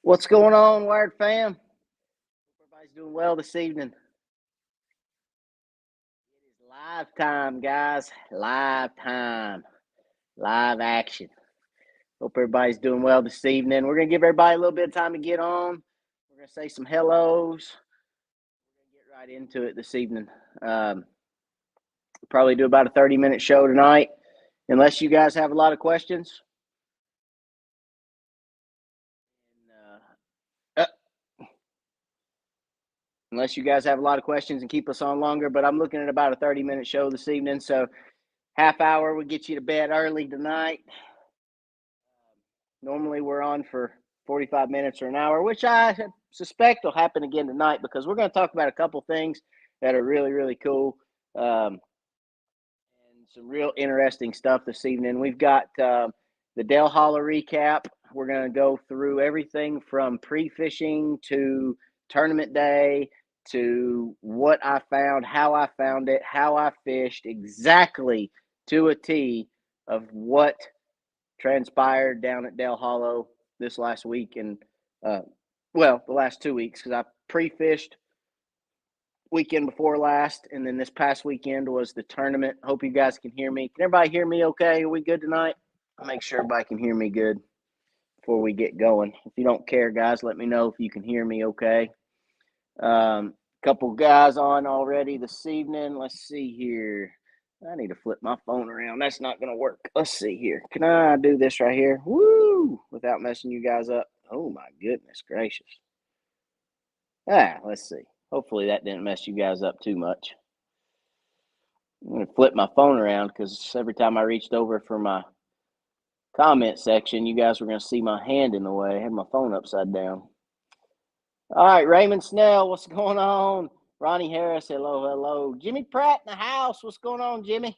What's going on, Wired fam? Everybody's doing well this evening. It is live time, guys. Live time. Live action. Hope everybody's doing well this evening. We're going to give everybody a little bit of time to get on. We're going to say some hellos. We're going to get right into it this evening. Probably do about a 30-minute show tonight, unless you guys have a lot of questions. Unless you guys have a lot of questions and keep us on longer, but I'm looking at about a 30-minute show this evening, so half hour would get you to bed early tonight. Normally we're on for 45 minutes or an hour, which I suspect will happen again tonight because we're going to talk about a couple things that are really, really cool and some real interesting stuff this evening. We've got the Dale Hollow recap. We're going to go through everything from pre-fishing to tournament day to what I found, how I found it, how I fished, exactly to a T of what transpired down at Dale Hollow this last week and the last 2 weeks, because I pre-fished weekend before last, and then this past weekend was the tournament. Hope you guys can hear me. Can everybody hear me okay? Are we good tonight? I'll make sure everybody can hear me good before we get going. If you don't care, guys, let me know if you can hear me okay. Couple guys on already this evening. Let's see here. I need to flip my phone around. That's not going to work. Let's see here. Can I do this right here? Woo! Without messing you guys up. Oh, my goodness gracious. Let's see. Hopefully that didn't mess you guys up too much. I'm going to flip my phone around because every time I reached over for my comment section, you guys were going to see my hand in the way. I had my phone upside down. All right, Raymond Snell, what's going on? Ronnie Harris, hello, hello. Jimmy Pratt in the house, what's going on, Jimmy?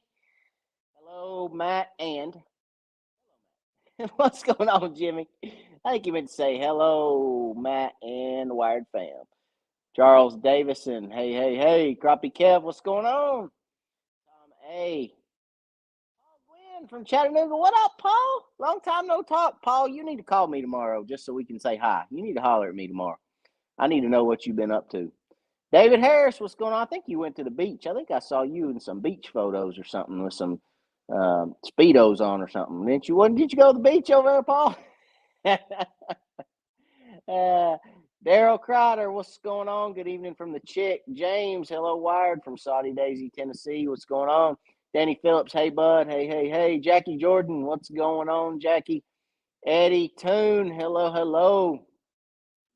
Hello, Matt, and what's going on, Jimmy? I think you meant to say hello, Matt and Wired Fam. Charles Davison, hey. Crappie Kev, what's going on? Tom A. Paul Gwynn from Chattanooga, what up, Paul? Long time no talk. Paul, you need to call me tomorrow just so we can say hi. You need to holler at me tomorrow. I need to know what you've been up to. David Harris, what's going on? I think you went to the beach. I think I saw you in some beach photos or something with some Speedos on or something. Didn't you? Did you go to the beach over there, Paul? Daryl Crowder, what's going on? Good evening from the chick. James, hello, Wired from Saudi Daisy, Tennessee. What's going on? Danny Phillips, hey, bud. Hey. Jackie Jordan, what's going on, Jackie? Eddie Toon, hello.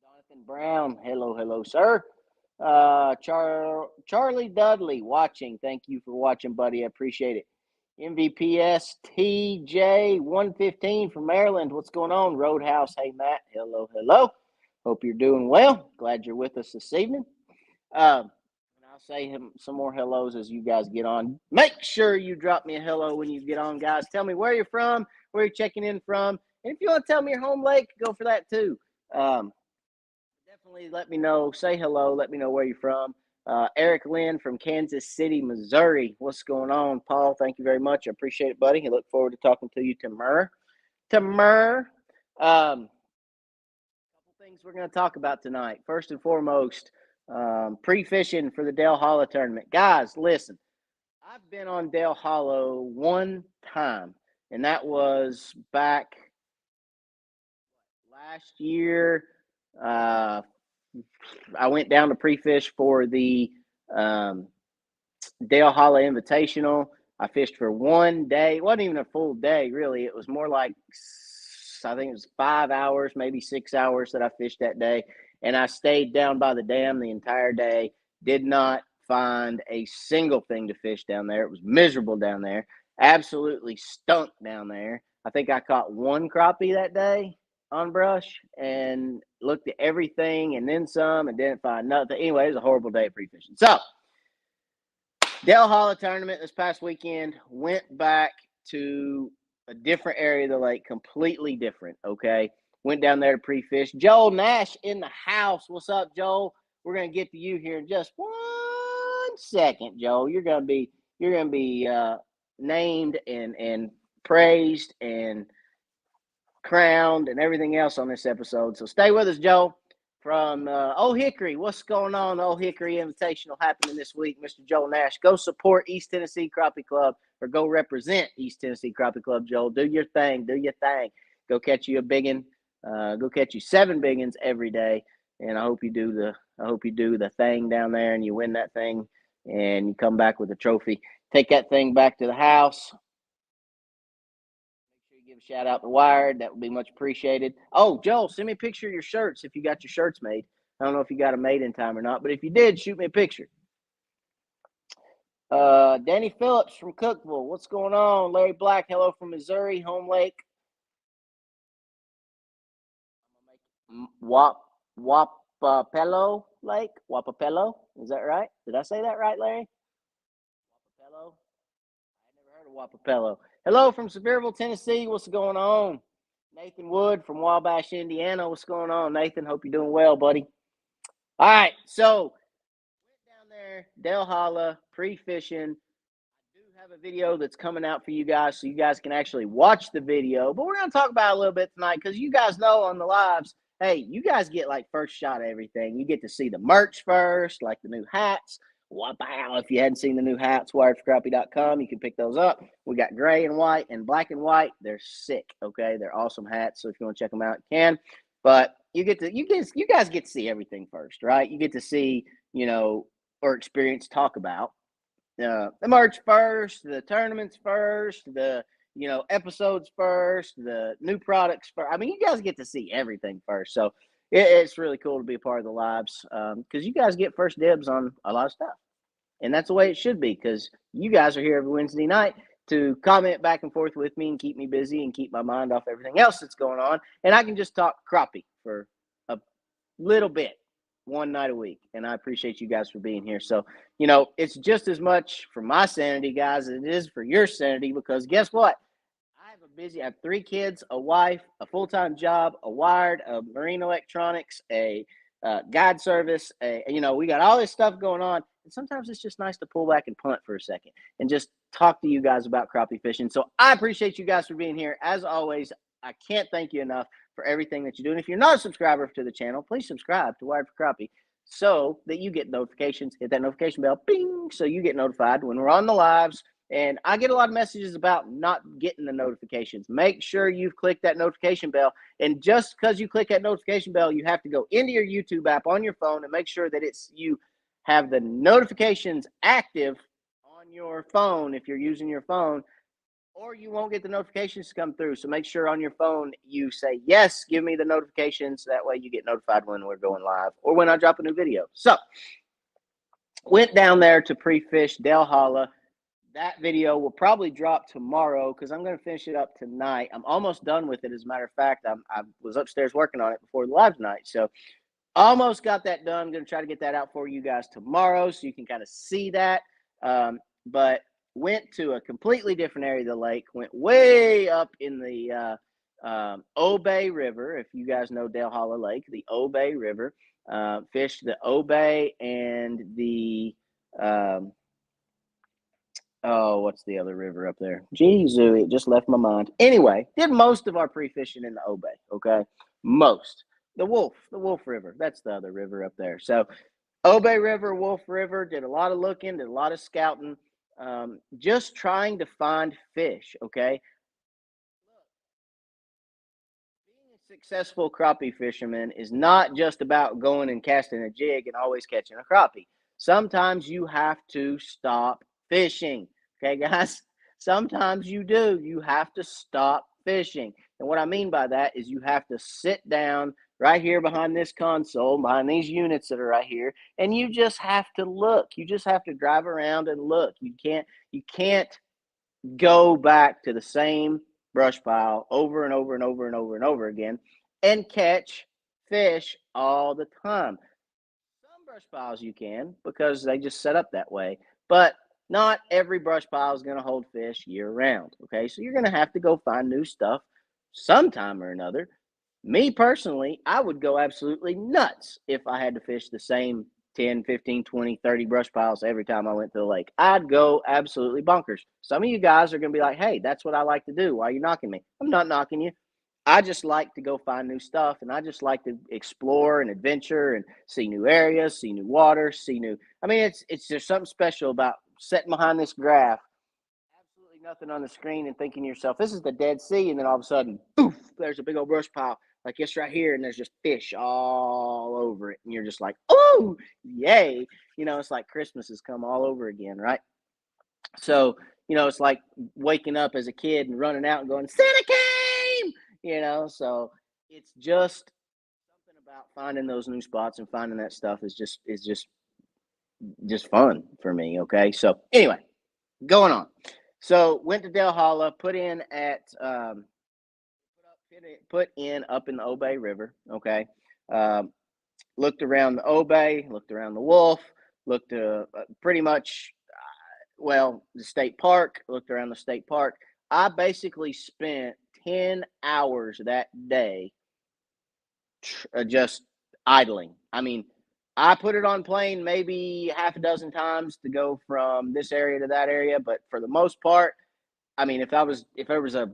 Jonathan Brown, hello, sir. Charlie Dudley watching. Thank you for watching, buddy. I appreciate it. MVPS TJ 115 from Maryland. What's going on? Roadhouse. Hey, Matt. Hello. Hope you're doing well. Glad you're with us this evening. And I'll say some more hellos as you guys get on. Make sure you drop me a hello when you get on, guys. Tell me where you're from, where you're checking in from. And if you want to tell me your home lake, go for that too. Definitely let me know. Say hello. Let me know where you're from. Eric Lynn from Kansas City, Missouri. What's going on, Paul? Thank you very much. I appreciate it, buddy. I look forward to talking to you tomorrow. A couple things we're going to talk about tonight. First and foremost, pre-fishing for the Dale Hollow tournament. Guys, listen. I've been on Dale Hollow one time, and that was back last year. I went down to pre-fish for the Dale Hollow Invitational. I fished for 1 day. It wasn't even a full day, really. It was more like, I think it was 5 hours, maybe 6 hours that I fished that day. And I stayed down by the dam the entire day. Did not find a single thing to fish down there. It was miserable down there. Absolutely stunk down there. I think I caught one crappie that day on brush and looked at everything and then some and didn't find nothing. Anyway, it was a horrible day of pre-fishing. So, Dale Hollow tournament this past weekend, went back to a different area of the lake, completely different, okay? Went down there to pre-fish. Joel Nash in the house. What's up, Joel? We're going to get to you here in just 1 second, Joel. You're going to be named and praised and crowned and everything else on this episode. So stay with us, Joe. From Old Hickory, what's going on? The Old Hickory Invitational happening this week, Mr. Joe Nash. Go support East Tennessee Crappie Club, or go represent East Tennessee Crappie Club, Joel. Do your thing. Do your thing. Go catch you a biggin. Go catch you 7 biggins every day. And I hope you do the thing down there, and you win that thing, and you come back with a trophy. Take that thing back to the house. Give a shout out to Wired. That would be much appreciated. Oh, Joel, send me a picture of your shirts if you got your shirts made. I don't know if you got them made in time or not, but if you did, shoot me a picture. Danny Phillips from Cookville. What's going on? Larry Black, hello from Missouri, Home Lake. Wapapello Lake? Wapapello? Is that right? Did I say that right, Larry? Wapapello? I never heard of Wapapello. Hello from Sevierville, Tennessee. What's going on? Nathan Wood from Wabash, Indiana. What's going on, Nathan? Hope you're doing well, buddy. All right, so went down there, Del Holla, pre-fishing. I do have a video that's coming out for you guys, so you guys can actually watch the video. But we're going to talk about it a little bit tonight, because you guys know on the lives, hey, you guys get like first shot at everything. You get to see the merch first, like the new hats. Wow, if you hadn't seen the new hats, wiredforcrappie.com, you can pick those up. We got gray and white and black and white. They're sick, okay? They're awesome hats, so if you want to check them out, you can. But you guys get to see everything first, right? You get to see, or experience, talk about the merch first, the tournaments first, the episodes first, the new products first. I mean, you guys get to see everything first. So it's really cool to be a part of the lives, because you guys get first dibs on a lot of stuff. And that's the way it should be, because you guys are here every Wednesday night to comment back and forth with me and keep me busy and keep my mind off everything else that's going on. And I can just talk crappie for a little bit, one night a week. And I appreciate you guys for being here. So, it's just as much for my sanity, guys, as it is for your sanity, because guess what? I have 3 kids, a wife, a full-time job, a wired, a marine electronics, a guide service. We got all this stuff going on. And sometimes it's just nice to pull back and punt for a second and just talk to you guys about crappie fishing. So I appreciate you guys for being here. As always, I can't thank you enough for everything that you do. And if you're not a subscriber to the channel, please subscribe to Wired for Crappie so that you get notifications. Hit that notification bell, bing, so you get notified when we're on the lives. And I get a lot of messages about not getting the notifications. Make sure you've clicked that notification bell. And just because you click that notification bell, you have to go into your YouTube app on your phone and make sure that you have the notifications active on your phone if you're using your phone, or you won't get the notifications to come through. So make sure on your phone you say, yes, give me the notifications. That way you get notified when we're going live or when I drop a new video. So went down there to pre-fish Del Holla. That video will probably drop tomorrow because I'm going to finish it up tonight. I'm almost done with it. As a matter of fact, I was upstairs working on it before the live tonight. So almost got that done. I'm going to try to get that out for you guys tomorrow so you can kind of see that. But went to a completely different area of the lake. Went way up in the Obey River. If you guys know Del Holla Lake, the Obey River. Fished the Obey and the what's the other river up there? Jeez, it just left my mind. Anyway, did most of our pre-fishing in the Obey, okay? Most. The Wolf River. That's the other river up there. So Obey River, Wolf River, did a lot of looking, did a lot of scouting, just trying to find fish, okay? Being a successful crappie fisherman is not just about going and casting a jig and always catching a crappie. Sometimes you have to stop fishing. Okay, guys? Sometimes you do. You have to stop fishing. And what I mean by that is you have to sit down right here behind this console, behind these units that are right here, and you just have to look. You just have to drive around and look. You can't go back to the same brush pile over and over and over and over and over again and catch fish all the time. Some brush piles you can because they just set up that way, but not every brush pile is going to hold fish year round. Okay, so you're going to have to go find new stuff sometime or another. Me personally, I would go absolutely nuts if I had to fish the same 10, 15, 20, 30 brush piles every time I went to the lake. I'd go absolutely bonkers. Some of you guys are going to be like, hey, that's what I like to do. Why are you knocking me? I'm not knocking you. I just like to go find new stuff, and I just like to explore and adventure and see new areas, see new water, see new. I mean, it's just something special about sitting behind this graph, absolutely nothing on the screen, and thinking to yourself, "This is the Dead Sea," and then all of a sudden, poof! There's a big old brush pile like this right here, and there's just fish all over it, and you're just like, "Oh, yay!" It's like Christmas has come all over again, right? So, it's like waking up as a kid and running out and going, Santa came, so it's just something about finding those new spots and finding that stuff is just fun for me. Okay. So anyway, going on. So went to Delhala, put in up in the Obey River. Okay. Um, Looked around the Obey, looked around the Wolf, looked pretty much the state park, looked around the state park. I basically spent 10 hours that day just idling. I mean, I put it on plane maybe half a dozen times to go from this area to that area, but for the most part, I mean, if there was a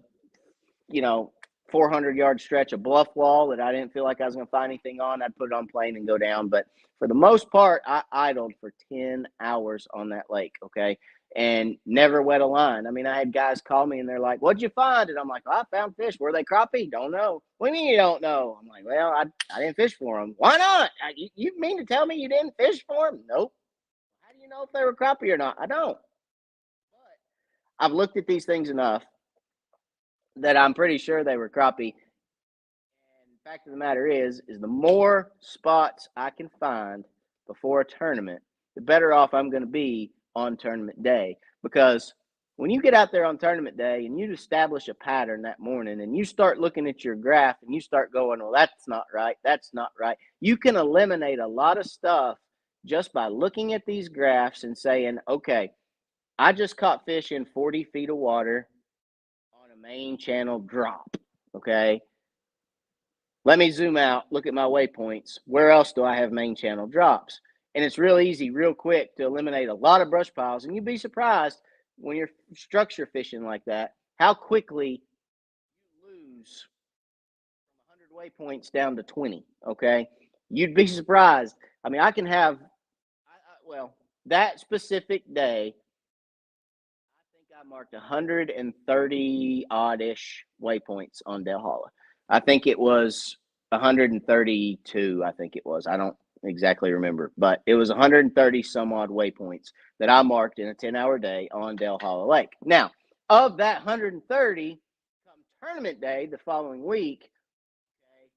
you know 400-yard stretch of bluff wall that I didn't feel like I was going to find anything on, I'd put it on plane and go down. But for the most part, I idled for 10 hours on that lake. Okay. And never wet a line. I mean, I had guys call me and they're like, "What'd you find?" And I'm like, "Oh, I found fish. Were they crappie? Don't know." "What do you mean you don't know?" I'm like, "Well, I didn't fish for them." "Why not?" You mean to tell me you didn't fish for them?" "Nope." "How do you know if they were crappie or not?" "I don't." But I've looked at these things enough that I'm pretty sure they were crappie. And the fact of the matter is the more spots I can find before a tournament, the better off I'm going to be on tournament day. Because when you get out there on tournament day and you establish a pattern that morning and you start looking at your graph and you start going, "Well, that's not right. That's not right." You can eliminate a lot of stuff just by looking at these graphs and saying, "Okay, I just caught fish in 40 feet of water on a main channel drop. Okay. Let me zoom out, look at my waypoints. Where else do I have main channel drops?" And it's real easy, real quick to eliminate a lot of brush piles. And you'd be surprised when you're structure fishing like that, how quickly you lose from 100 waypoints down to 20. Okay. You'd be surprised. I mean, I can have, that specific day, I think I marked 130 oddish waypoints on Delhala. I think it was 132. I think it was. I don't exactly remember, but it was 130 some odd waypoints that I marked in a 10-hour day on Delhala Lake. Now, of that 130, come tournament day the following week, okay,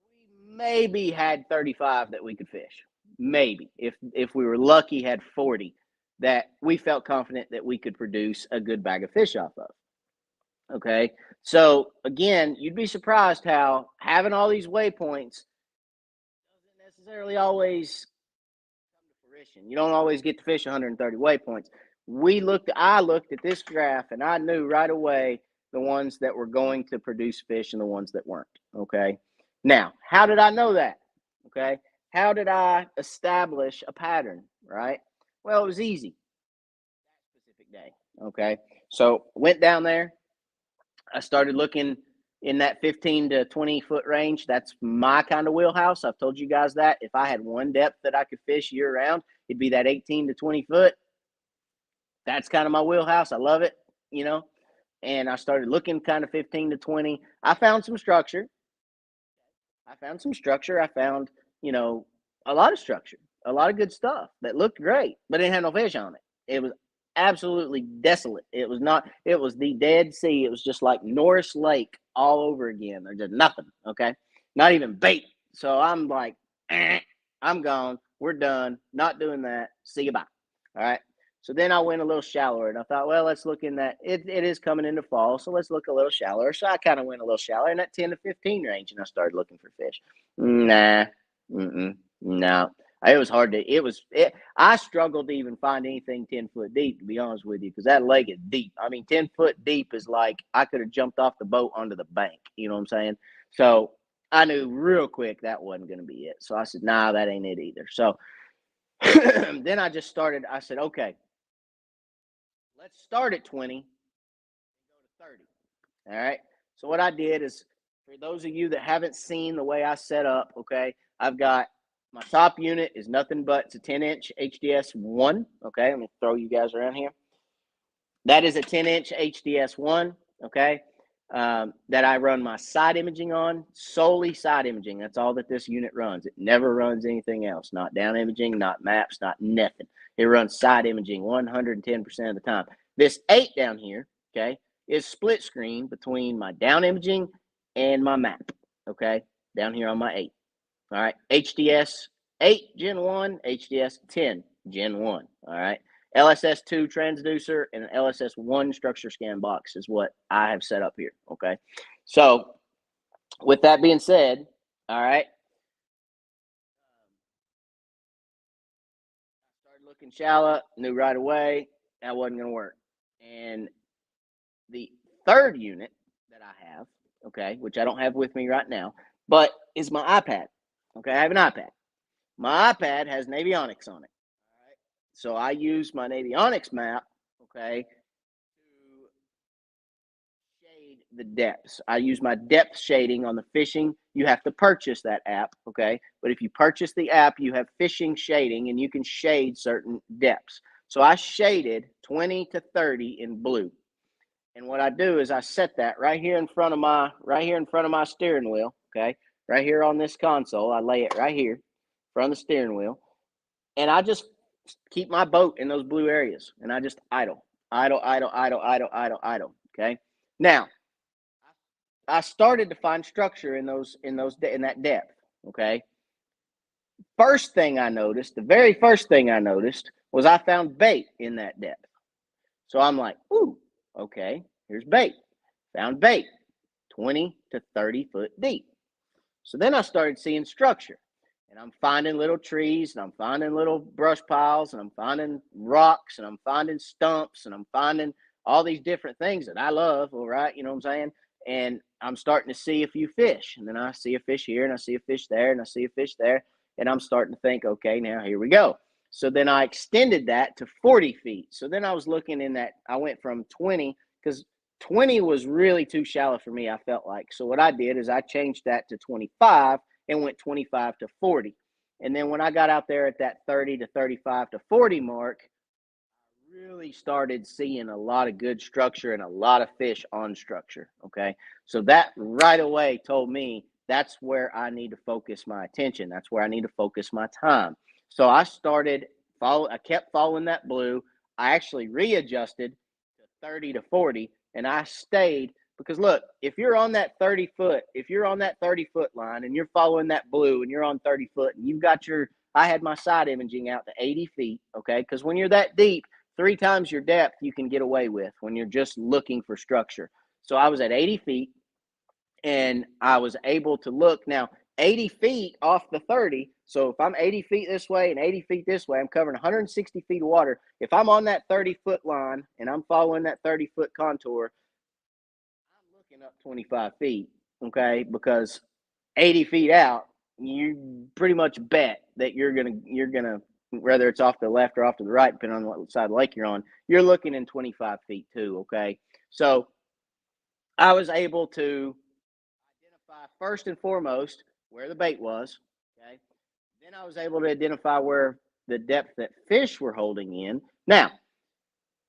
we maybe had 35 that we could fish. Maybe if we were lucky, had 40 that we felt confident that we could produce a good bag of fish off of. Okay. So again, you'd be surprised how having all these waypoints doesn't necessarily always come to fruition. You don't always get to fish 130 waypoints. I looked at this graph and I knew right away the ones that were going to produce fish and the ones that weren't. Okay. Now, how did I know that? Okay. How did I establish a pattern? Right. Well, it was easy. That specific day. Okay. So went down there. I started looking in that 15 to 20 foot range. That's my kind of wheelhouse. I've told you guys that if I had one depth that I could fish year round, it'd be that 18 to 20 foot. That's kind of my wheelhouse. I love it, you know. And I started looking kind of 15 to 20. I found some structure. I found, you know, a lot of structure, a lot of good stuff that looked great, but it didn't have no fish on it. It was absolutely desolate. It was the Dead Sea. It was just like Norris Lake all over again. There's just nothing. Okay. Not even bait. So I'm like, I'm gone. We're done. Not doing that. See you bye. All right. So then I went a little shallower and I thought, well, let's look in that. It is coming into fall. So let's look a little shallower. So I kind of went a little shallower in that 10 to 15 range and I started looking for fish. Nah. No. It was hard to, I struggled to even find anything 10 foot deep, to be honest with you, because that lake is deep. I mean, 10 foot deep is like I could have jumped off the boat onto the bank. You know what I'm saying? So I knew real quick that wasn't going to be it. So I said, nah, that ain't it either. So then I said, okay, let's start at 20 and go to 30. All right. So what I did is, for those of you that haven't seen the way I set up, okay, I've got my top unit is nothing but it's a 10-inch HDS1. Okay, let me throw you guys around here. That is a 10-inch HDS1. Okay, that I run my side imaging on, solely side imaging. That's all that this unit runs. It never runs anything else, not down imaging, not maps, not nothing. It runs side imaging 110% of the time. This 8 down here, okay, is split screen between my down imaging and my map, okay, down here on my 8. All right, HDS 8 Gen 1, HDS 10 Gen 1, all right. LSS2 transducer and an LSS1 structure scan box is what I have set up here, okay? So with that being said, all right, started looking shallow, knew right away that wasn't going to work. And the third unit that I have, okay, which I don't have with me right now, but is my iPad, okay? I have an iPad. My iPad has Navionics on it. All right. So I use my Navionics map, okay, to shade the depths. I use my depth shading on the fishing. You have to purchase that app, okay? But if you purchase the app, you have fishing shading and you can shade certain depths. So I shaded 20 to 30 in blue. And what I do is I set that right here in front of my steering wheel, okay? Right here on this console. I lay it right here in front of the steering wheel. And I just keep my boat in those blue areas, and I just idle. Okay. Now, I started to find structure in that depth. Okay. The very first thing I noticed was I found bait in that depth. So I'm like, ooh, okay, here's bait. Found bait, 20 to 30 foot deep. So then I started seeing structure. And I'm finding little trees, and I'm finding little brush piles, and I'm finding rocks, and I'm finding stumps, and I'm finding all these different things that I love, all right, you know what I'm saying? And I'm starting to see a few fish, and then I see a fish here, and I see a fish there, and I see a fish there, and I'm starting to think, okay, now here we go. So then I extended that to 40 feet. So then I was looking in that, I went from 20, because 20 was really too shallow for me, I felt like. So what I did is I changed that to 25 and went 25 to 40. And then when I got out there at that 30 to 35 to 40 mark, I really started seeing a lot of good structure and a lot of fish on structure. Okay. So that right away told me that's where I need to focus my attention. That's where I need to focus my time. So I kept following that blue. I actually readjusted to 30 to 40, and I stayed. Because look, if you're on that 30 foot line and you're following that blue and you're on 30 foot and I had my side imaging out to 80 feet, okay? Because when you're that deep, 3 times your depth you can get away with when you're just looking for structure. So I was at 80 feet and I was able to look. Now, 80 feet off the 30. So if I'm 80 feet this way and 80 feet this way, I'm covering 160 feet of water. If I'm on that 30 foot line and I'm following that 30 foot contour, up 25 feet, okay, because 80 feet out, you pretty much bet that you're gonna, whether it's off the left or off to the right, depending on what side of the lake you're on, you're looking in 25 feet too, okay? So I was able to identify first and foremost where the bait was, okay? Then I was able to identify where the depth that fish were holding in. Now,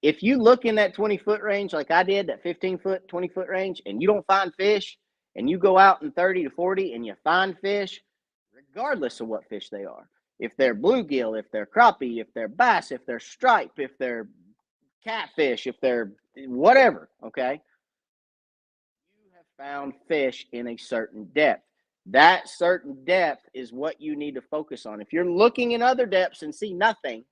if you look in that 20-foot range like I did, that 15-foot, 20-foot range, and you don't find fish, and you go out in 30 to 40 and you find fish, regardless of what fish they are, if they're bluegill, if they're crappie, if they're bass, if they're stripe, if they're catfish, if they're whatever, okay, you have found fish in a certain depth. That certain depth is what you need to focus on. If you're looking in other depths and see nothing,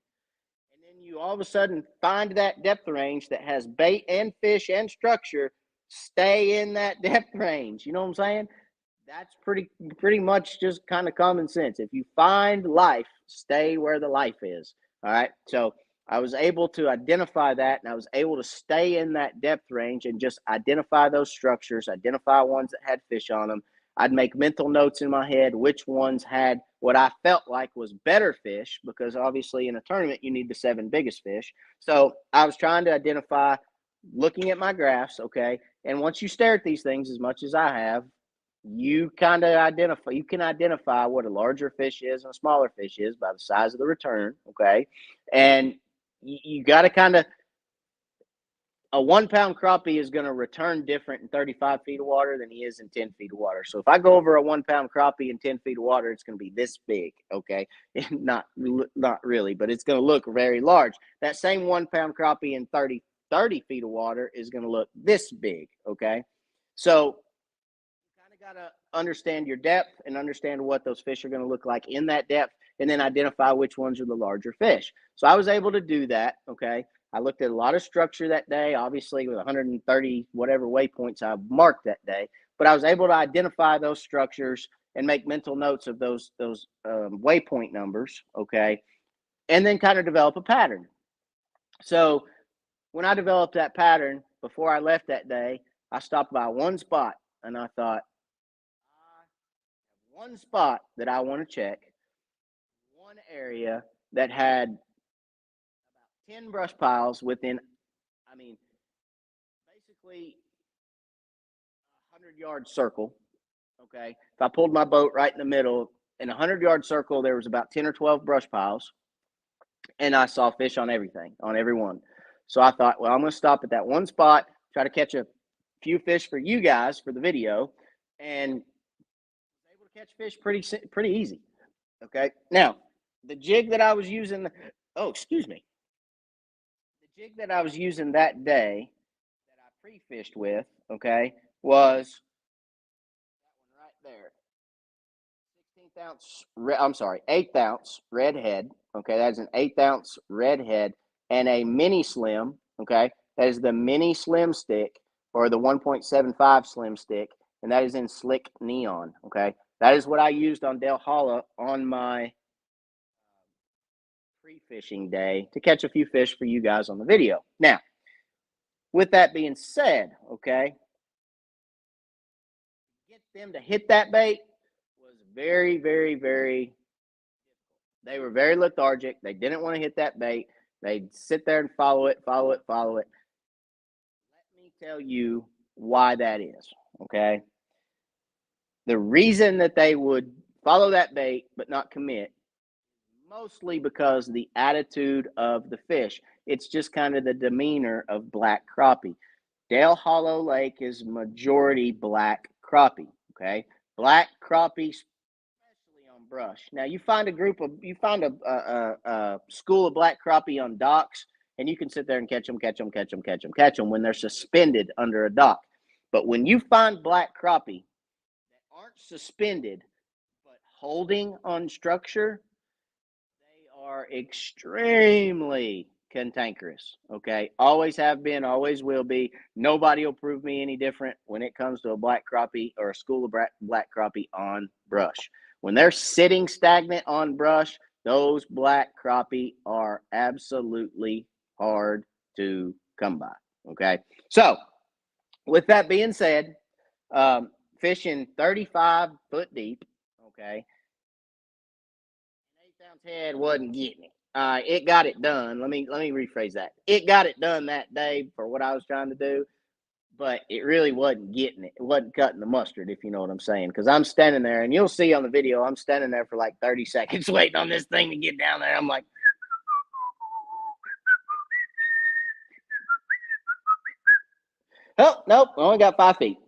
you all of a sudden find that depth range that has bait and fish and structure, stay in that depth range. You know what I'm saying? That's pretty much just kind of common sense. If you find life, stay where the life is. All right. So I was able to identify that, and I was able to stay in that depth range and just identify those structures, identify ones that had fish on them. I'd make mental notes in my head which ones had what I felt like was better fish, because obviously in a tournament you need the 7 biggest fish. So I was trying to identify, looking at my graphs, okay, And once you stare at these things as much as I have, you kind of identify what a larger fish is and a smaller fish is by the size of the return. Okay. And you got to kind of, a 1 pound crappie is going to return different in 35 feet of water than he is in 10 feet of water. So if I go over a 1 pound crappie in 10 feet of water, it's going to be this big. Okay. not really, but it's going to look very large. That same 1 pound crappie in 30 feet of water is going to look this big. Okay. So you kind of got to understand your depth and understand what those fish are going to look like in that depth, and then identify which ones are the larger fish. So I was able to do that. Okay. I looked at a lot of structure that day, obviously with 130 whatever waypoints I marked that day, but I was able to identify those structures and make mental notes of those waypoint numbers. Okay. And then kind of develop a pattern. So when I developed that pattern before I left that day, I stopped by one spot and I thought, one spot that I want to check, one area that had about 10 brush piles within, I mean, basically a 100-yard circle. Okay. If I pulled my boat right in the middle, in a 100-yard circle, there was about 10 or 12 brush piles, and I saw fish on everything, on every one. So I thought, well, I'm going to stop at that one spot, try to catch a few fish for you guys for the video, and was able to catch fish pretty easy. Okay. Now, the jig that I was using, excuse me. The jig that I was using that day that I pre-fished with, okay, was that one right there. 16th ounce, I'm sorry, 8th ounce red head. Okay, that's an 8th ounce red head and a mini slim. Okay, that is the mini slim stick or the 1.75 slim stick, and that is in slick neon. Okay, that is what I used on Dale Hollow on my pre-fishing day to catch a few fish for you guys on the video. Now, with that being said, okay, get them to hit that bait was very, very, very. They were very lethargic. They didn't want to hit that bait. They'd sit there and follow it, follow it, follow it. Let me tell you why that is, okay? The reason that they would follow that bait but not commit, mostly because the attitude of the fish. It's just kind of the demeanor of black crappie. Dale Hollow Lake is majority black crappie, okay? Black crappie, especially on brush. Now you find a school of black crappie on docks, and you can sit there and catch them when they're suspended under a dock. But when you find black crappie that aren't suspended but holding on structure, they are extremely cantankerous. Okay, always have been, always will be. Nobody will prove me any different when it comes to a black crappie or a school of black crappie on brush. When they're sitting stagnant on brush, those black crappie are absolutely hard to come by. Okay, so with that being said, fishing 35 foot deep. Okay, 8 ounce head wasn't getting it. It got it done. Let me rephrase that. It got it done that day for what I was trying to do, but it really wasn't getting it. It wasn't cutting the mustard, if you know what I'm saying. Because I'm standing there, and you'll see on the video, I'm standing there for like 30 seconds waiting on this thing to get down there. I'm like, oh nope, I only got 5 feet.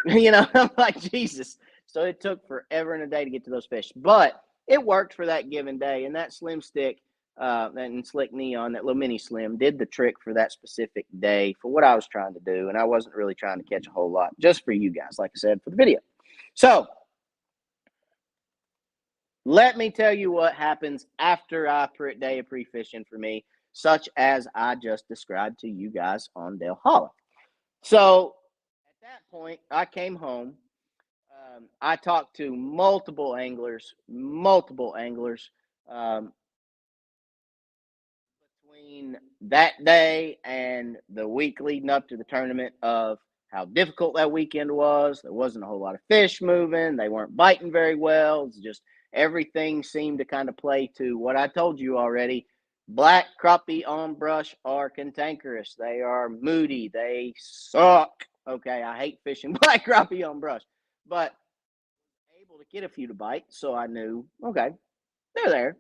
I'm like, Jesus. So it took forever and a day to get to those fish, but it worked for that given day. And that slim stick, and slick neon, that little mini slim, did the trick for that specific day for what I was trying to do. And I wasn't really trying to catch a whole lot, just for you guys, like I said, for the video. So let me tell you what happens after a day of pre-fishing for me, such as I just described to you guys on Dale Hollow. So at that point, I came home. I talked to multiple anglers, between that day and the week leading up to the tournament of how difficult that weekend was. There wasn't a whole lot of fish moving. They weren't biting very well. It's just everything seemed to kind of play to what I told you already. Black crappie on brush are cantankerous. They are moody. They suck. Okay, I hate fishing black crappie on brush, but able to get a few to bite, so I knew, okay, they're there.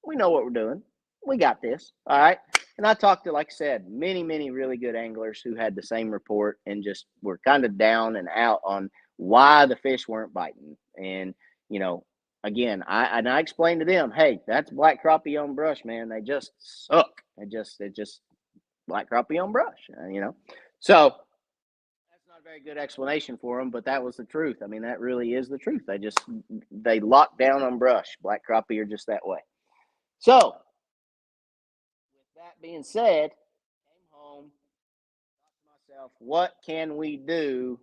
We know what we're doing. We got this. All right. And I talked to, like I said, many, many really good anglers who had the same report and just were kind of down and out on why the fish weren't biting. And, you know, again, I explained to them, hey, that's black crappie on brush, man. They just suck. It just black crappie on brush, you know. So that's not a very good explanation for them, but that was the truth. I mean, that really is the truth. They lock down on brush. Black crappie are just that way. So, with that being said, came home, thought to myself, what can we do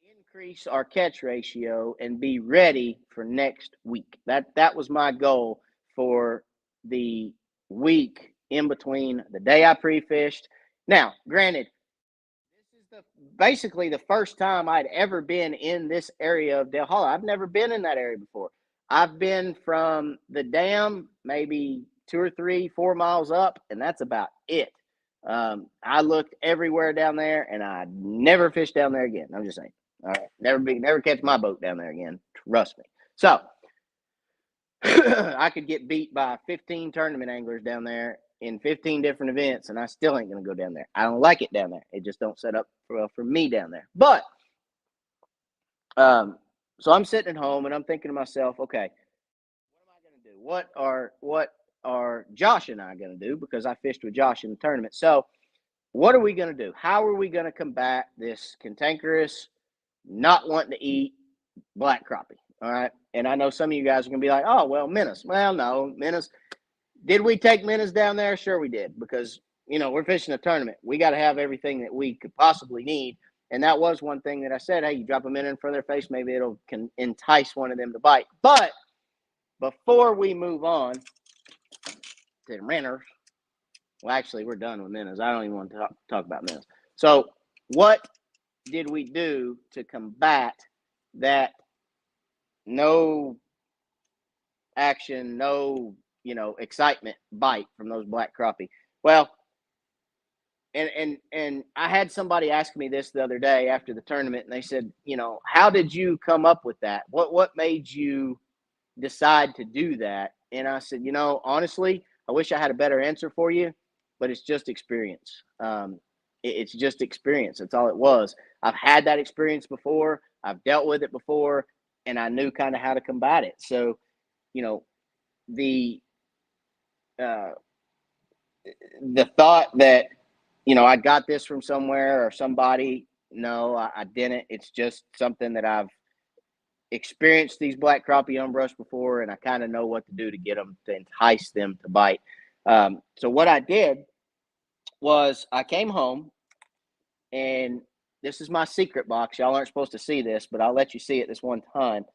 to increase our catch ratio and be ready for next week? That was my goal for the week in between the day I pre-fished. Now, granted, this is basically the first time I'd ever been in this area of Del Hollow. I've never been in that area before. I've been from the dam maybe 2 or 3, 4 miles up, and that's about it. I looked everywhere down there, and I never fished down there again. I'm just saying. All right, never catch my boat down there again. Trust me. So I could get beat by 15 tournament anglers down there in 15 different events, and I still ain't gonna go down there. I don't like it down there. It just don't set up for me down there. But so I'm sitting at home and I'm thinking to myself, okay, what am I gonna do? What are Josh and I gonna do? Because I fished with Josh in the tournament. So what are we gonna do? How are we gonna combat this cantankerous, not wanting to eat black crappie? All right. And I know some of you guys are gonna be like, oh well, Menace. Well, no, Menace. Did we take Menace down there? Sure, we did, because we're fishing a tournament. We got to have everything that we could possibly need, and that was one thing that I said. Hey, you drop a minnow in front of their face, maybe it'll can entice one of them to bite. But before we move on to renters, well, actually, we're done with minnows. I don't even want to talk about minnows. So, what did we do to combat that? No action, no excitement bite from those black crappie. Well, and I had somebody ask me this the other day after the tournament, and they said, how did you come up with that? What made you decide to do that? And I said, honestly, I wish I had a better answer for you, but it's just experience. It's just experience. That's all it was. I've had that experience before. I've dealt with it before, and I knew kind of how to combat it. So, the uh, the thought that I got this from somewhere or somebody. No, I didn't. It's just something that I've experienced these black crappie on brush before, and I kind of know what to do to get them to entice them to bite. So what I did was I came home, and this is my secret box. Y'all aren't supposed to see this, but I'll let you see it this one time.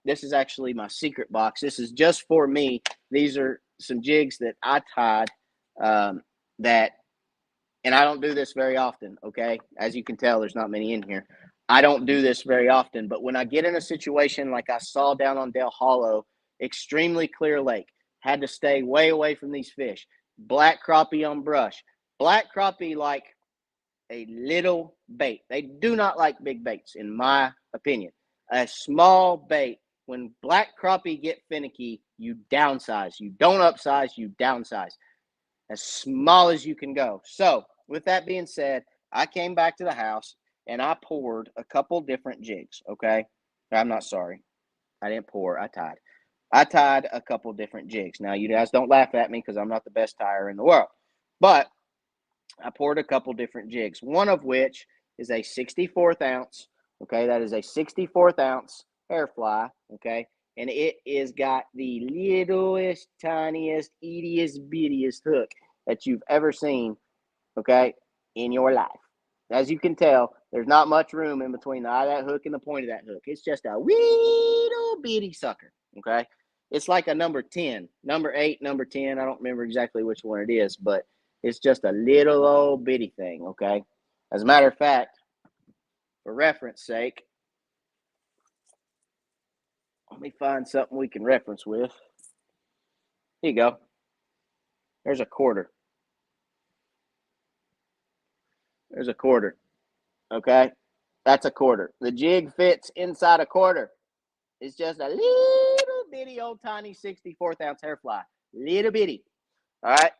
This is actually my secret box. This is just for me. These are some jigs that I tied that. And I don't do this very often, okay? As you can tell, there's not many in here. I don't do this very often, but when I get in a situation like I saw down on Del Hollow, extremely clear lake, had to stay way away from these fish. Black crappie on brush. Black crappie like a little bait. They do not like big baits, in my opinion. A small bait. When black crappie get finicky, you downsize. You don't upsize, you downsize. As small as you can go. So, with that being said, I came back to the house and I poured a couple different jigs, okay? I'm not sorry. I didn't pour, I tied. I tied a couple different jigs. Now, you guys don't laugh at me because I'm not the best tire in the world. But I poured a couple different jigs, one of which is a 64th ounce, okay? That is a 64th ounce hair fly, okay? And it is got the littlest, tiniest, ittiest, bittiest hook that you've ever seen, okay, in your life. As you can tell, there's not much room in between the eye of that hook and the point of that hook. It's just a little bitty sucker, okay? It's like a number 10, number 8, number 10. I don't remember exactly which one it is, but it's just a little old bitty thing, okay? As a matter of fact, for reference sake, let me find something we can reference with. Here you go. There's a quarter. There's a quarter. Okay, that's a quarter. The jig fits inside a quarter. It's just a little bitty old tiny 64th ounce hair fly. Little bitty. All right.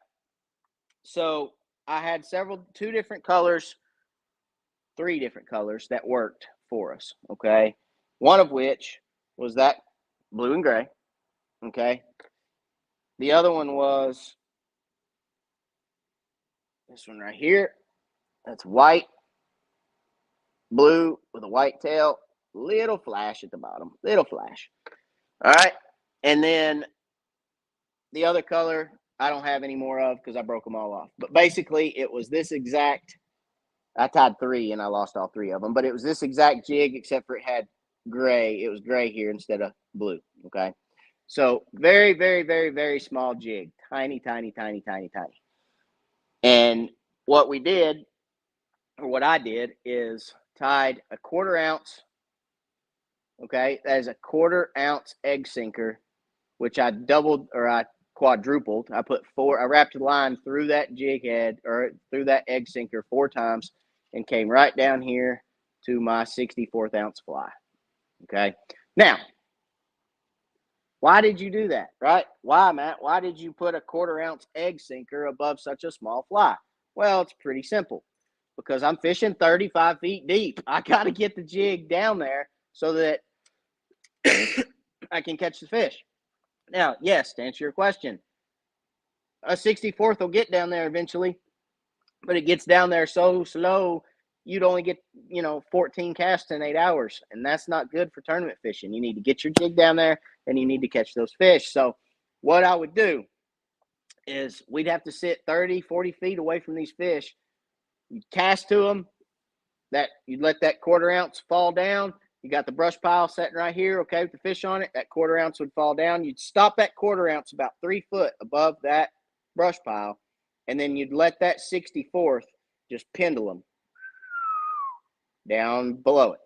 So I had two different colors, three different colors that worked for us. Okay. One of which was that blue and gray. Okay. The other one was this one right here. That's white, blue with a white tail, little flash at the bottom, little flash. All right. And then the other color, I don't have any more of because I broke them all off. But basically, it was this exact. I tied three and I lost all three of them. But it was this exact jig, except for it had gray. It was gray here instead of blue. Okay. So very, very, very, very small jig. Tiny, tiny, tiny, tiny, tiny. And what we did, or what I did, is tied a 1/4 ounce. Okay. That is a 1/4 ounce egg sinker, which I doubled or I quadrupled. I put four, I wrapped the line through that jig head or through that egg sinker 4 times and came right down here to my 64th ounce fly. Okay. Now, why did you do that, right? Why, Matt? Why did you put a 1/4 ounce egg sinker above such a small fly? Well, it's pretty simple because I'm fishing 35 feet deep. I got to get the jig down there so that I can catch the fish. Now, yes, to answer your question, a 64th will get down there eventually, but it gets down there so slow, you'd only get, 14 casts in 8 hours. And that's not good for tournament fishing. You need to get your jig down there and you need to catch those fish. So what I would do is we'd have to sit 30, 40 feet away from these fish. You'd cast to them, you'd let that 1/4 ounce fall down. You got the brush pile sitting right here, okay, with the fish on it. That 1/4 ounce would fall down. You'd stop that 1/4 ounce about 3 foot above that brush pile, and then you'd let that 64th just pendulum down below it.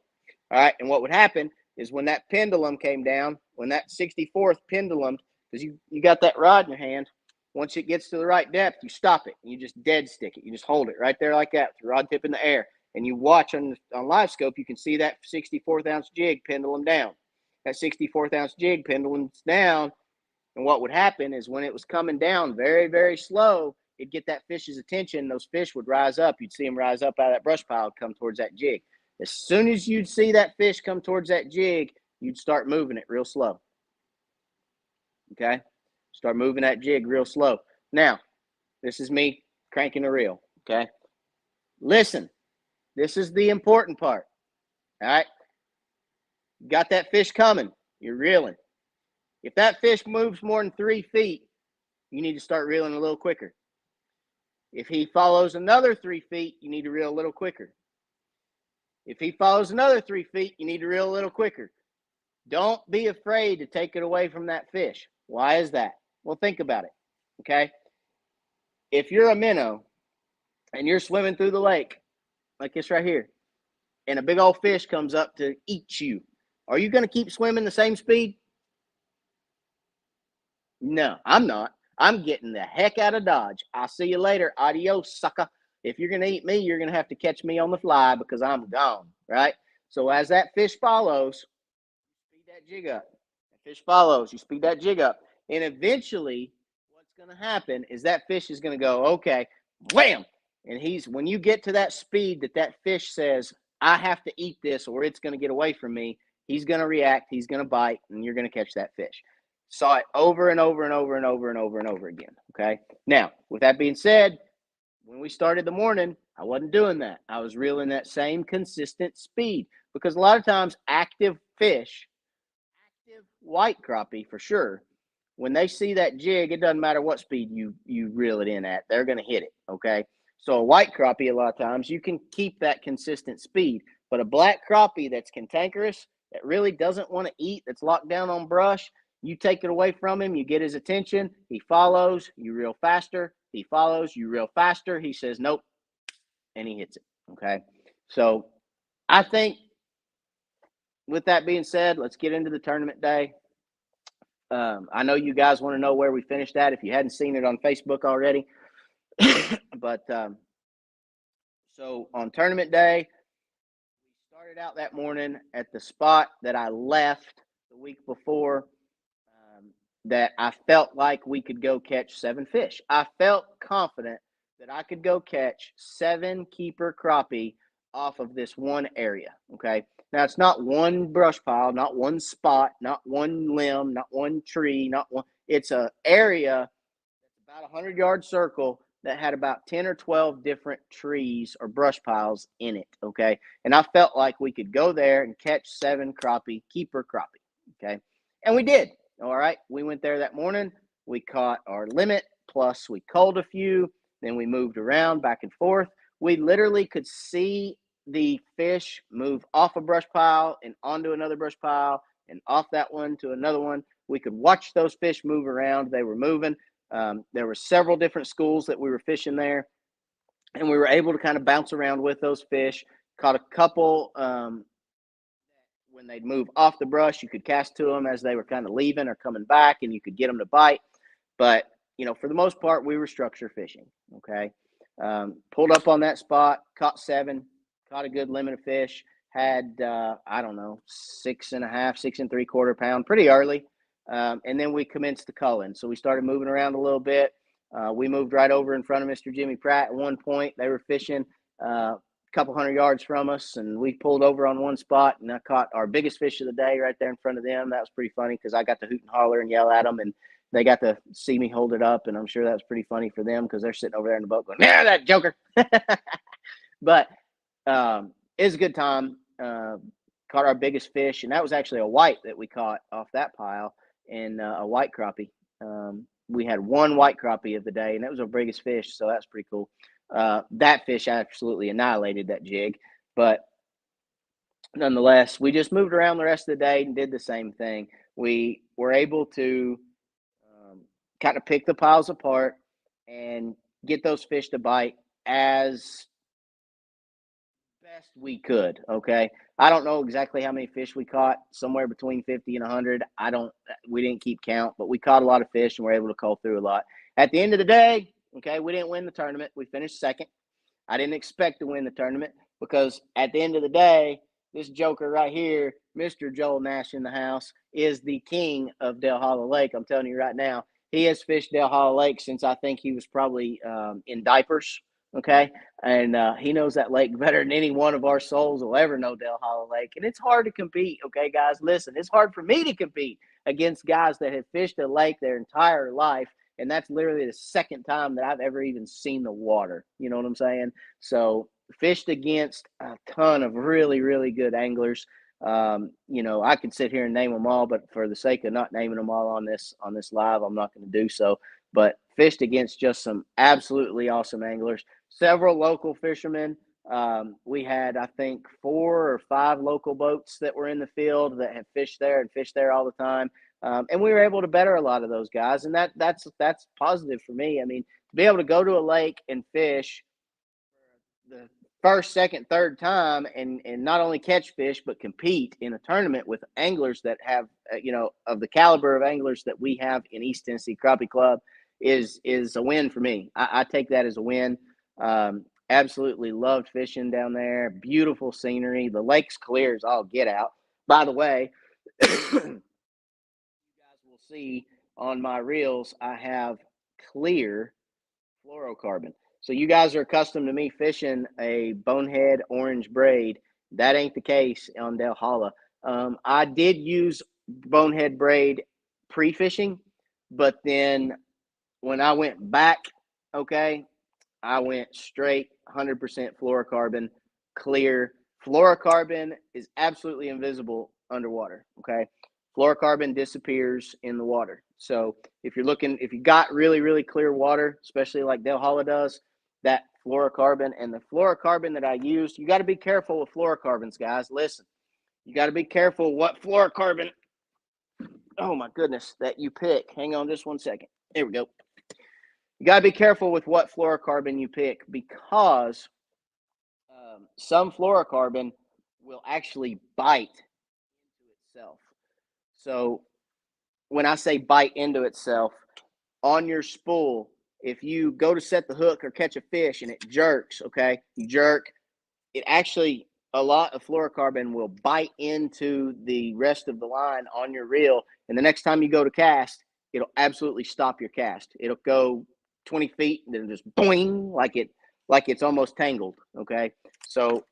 All right, and what would happen is when that pendulum came down, when that 64th pendulum, because you got that rod in your hand, once it gets to the right depth, you stop it and you just dead stick it. You just hold it right there like that with the rod tip in the air. And you watch on live scope, you can see that 64th ounce jig pendulum down. That 64th ounce jig pendulum's down. And what would happen is when it was coming down very, very slow, it'd get that fish's attention. Those fish would rise up. You'd see them rise up out of that brush pile, come towards that jig. As soon as you'd see that fish come towards that jig, you'd start moving it real slow. Okay? Start moving that jig real slow. Now, this is me cranking a reel. Okay? Listen, this is the important part. All right? Got that fish coming. You're reeling. If that fish moves more than 3 feet, you need to start reeling a little quicker. If he follows another 3 feet, you need to reel a little quicker. If he follows another 3 feet, you need to reel a little quicker. Don't be afraid to take it away from that fish. Why is that? Well, think about it. Okay? If you're a minnow and you're swimming through the lake, like this right here, and a big old fish comes up to eat you, are you going to keep swimming the same speed? No, I'm not. I'm getting the heck out of Dodge. I'll see you later. Adios, sucker. If you're going to eat me, you're going to have to catch me on the fly because I'm gone, right? So as that fish follows, speed that jig up. That fish follows, you speed that jig up. And eventually, what's going to happen is that fish is going to go, okay, wham! And when you get to that speed that fish says, I have to eat this or it's going to get away from me, he's going to react, he's going to bite, and you're going to catch that fish. Saw it over and over and over and over and over and over again. Okay. Now, with that being said, when we started the morning, I wasn't doing that. I was reeling that same consistent speed because a lot of times active fish, active white crappie for sure, when they see that jig, it doesn't matter what speed you reel it in at, they're going to hit it. Okay. So a white crappie, a lot of times you can keep that consistent speed, but a black crappie that's cantankerous, that really doesn't want to eat, that's locked down on brush, you take it away from him, you get his attention, he follows, you reel faster, he follows, you reel faster, he says nope, and he hits it. Okay. So I think with that being said, let's get into the tournament day. I know you guys want to know where we finished at if you hadn't seen it on Facebook already. But So on tournament day, we started out that morning at the spot that I left the week before, that I felt like we could go catch 7 fish. I felt confident that I could go catch 7 keeper crappie off of this one area. Okay. Now it's not one brush pile, not one spot, not one limb, not one tree, not one. It's a area that's about a 100-yard circle that had about 10 or 12 different trees or brush piles in it. Okay. And I felt like we could go there and catch 7 keeper crappie. Okay. And we did. All right. We went there that morning. We caught our limit, plus we culled a few. Then we moved around back and forth. We literally could see the fish move off a brush pile and onto another brush pile and off that one to another one. We could watch those fish move around. They were moving. There were several different schools that we were fishing there, and we were able to kind of bounce around with those fish. Caught a couple when they'd move off the brush. You could cast to them as they were kind of leaving or coming back, and you could get them to bite. But for the most part, we were structure fishing. Okay, pulled up on that spot, caught 7, caught a good limit of fish. Had I don't know, 6.5, 6 3/4 pound, pretty early. And then we commenced the culling. So we started moving around a little bit. We moved right over in front of Mr. Jimmy Pratt at one point. They were fishing a couple 100 yards from us, and we pulled over on one spot, and I caught our biggest fish of the day right there in front of them. That was pretty funny because I got to hoot and holler and yell at them, and they got to see me hold it up, and I'm sure that was pretty funny for them because they're sitting over there in the boat going, "Yeah, that joker." But it was a good time. Caught our biggest fish, and that was actually a white that we caught off that pile, and a white crappie. We had one white crappie of the day, and that was our biggest fish, so that's pretty cool. That fish absolutely annihilated that jig, but nonetheless, we just moved around the rest of the day and did the same thing. We were able to kind of pick the piles apart and get those fish to bite as best we could. Okay. I don't know exactly how many fish we caught, somewhere between 50 and 100. We didn't keep count, but we caught a lot of fish and were able to cull through a lot. At the end of the day, okay, we didn't win the tournament. We finished second. I didn't expect to win the tournament because at the end of the day, this joker right here, Mr. Joel Nash in the house, is the king of Del Hollow Lake. I'm telling you right now, he has fished Del Hollow Lake since I think he was probably in diapers. Okay. And he knows that lake better than any one of our souls will ever know Del Hollow Lake. And it's hard to compete. Okay, guys, listen, it's hard for me to compete against guys that have fished a lake their entire life. And that's literally the second time that I've ever even seen the water. You know what I'm saying? So fished against a ton of really, really good anglers. I could sit here and name them all, but for the sake of not naming them all on this live, I'm not going to do so. But fished against just some absolutely awesome anglers. Several local fishermen. We had, I think, 4 or 5 local boats that were in the field that have fished there and fished there all the time. And we were able to better a lot of those guys, and that's positive for me. I mean, to be able to go to a lake and fish the first, second, third time, and not only catch fish but compete in a tournament with anglers that have of the caliber of anglers that we have in East Tennessee Crappie Club is a win for me. I take that as a win. Absolutely loved fishing down there. Beautiful scenery. The lake's clear as all get out. By the way, you guys will see on my reels, I have clear fluorocarbon. So you guys are accustomed to me fishing a bonehead orange braid. That ain't the case on Del Holla. I did use bonehead braid pre-fishing, but then when I went back, okay, I went straight 100% fluorocarbon, clear. Fluorocarbon is absolutely invisible underwater, okay? Fluorocarbon disappears in the water. So if you got really, really clear water, especially like Del Holla does, that fluorocarbon and the fluorocarbon that I used, you got to be careful with fluorocarbons, guys. Listen, you got to be careful what fluorocarbon, oh my goodness, that you pick. Hang on just one second. There we go. You got to be careful with what fluorocarbon you pick because some fluorocarbon will actually bite into itself. So when I say bite into itself, on your spool, if you go to set the hook or catch a fish and it jerks, okay, you jerk, it actually, a lot of fluorocarbon will bite into the rest of the line on your reel. And the next time you go to cast, it'll absolutely stop your cast. It'll go 20 feet and then just boing, like it's almost tangled. Okay. So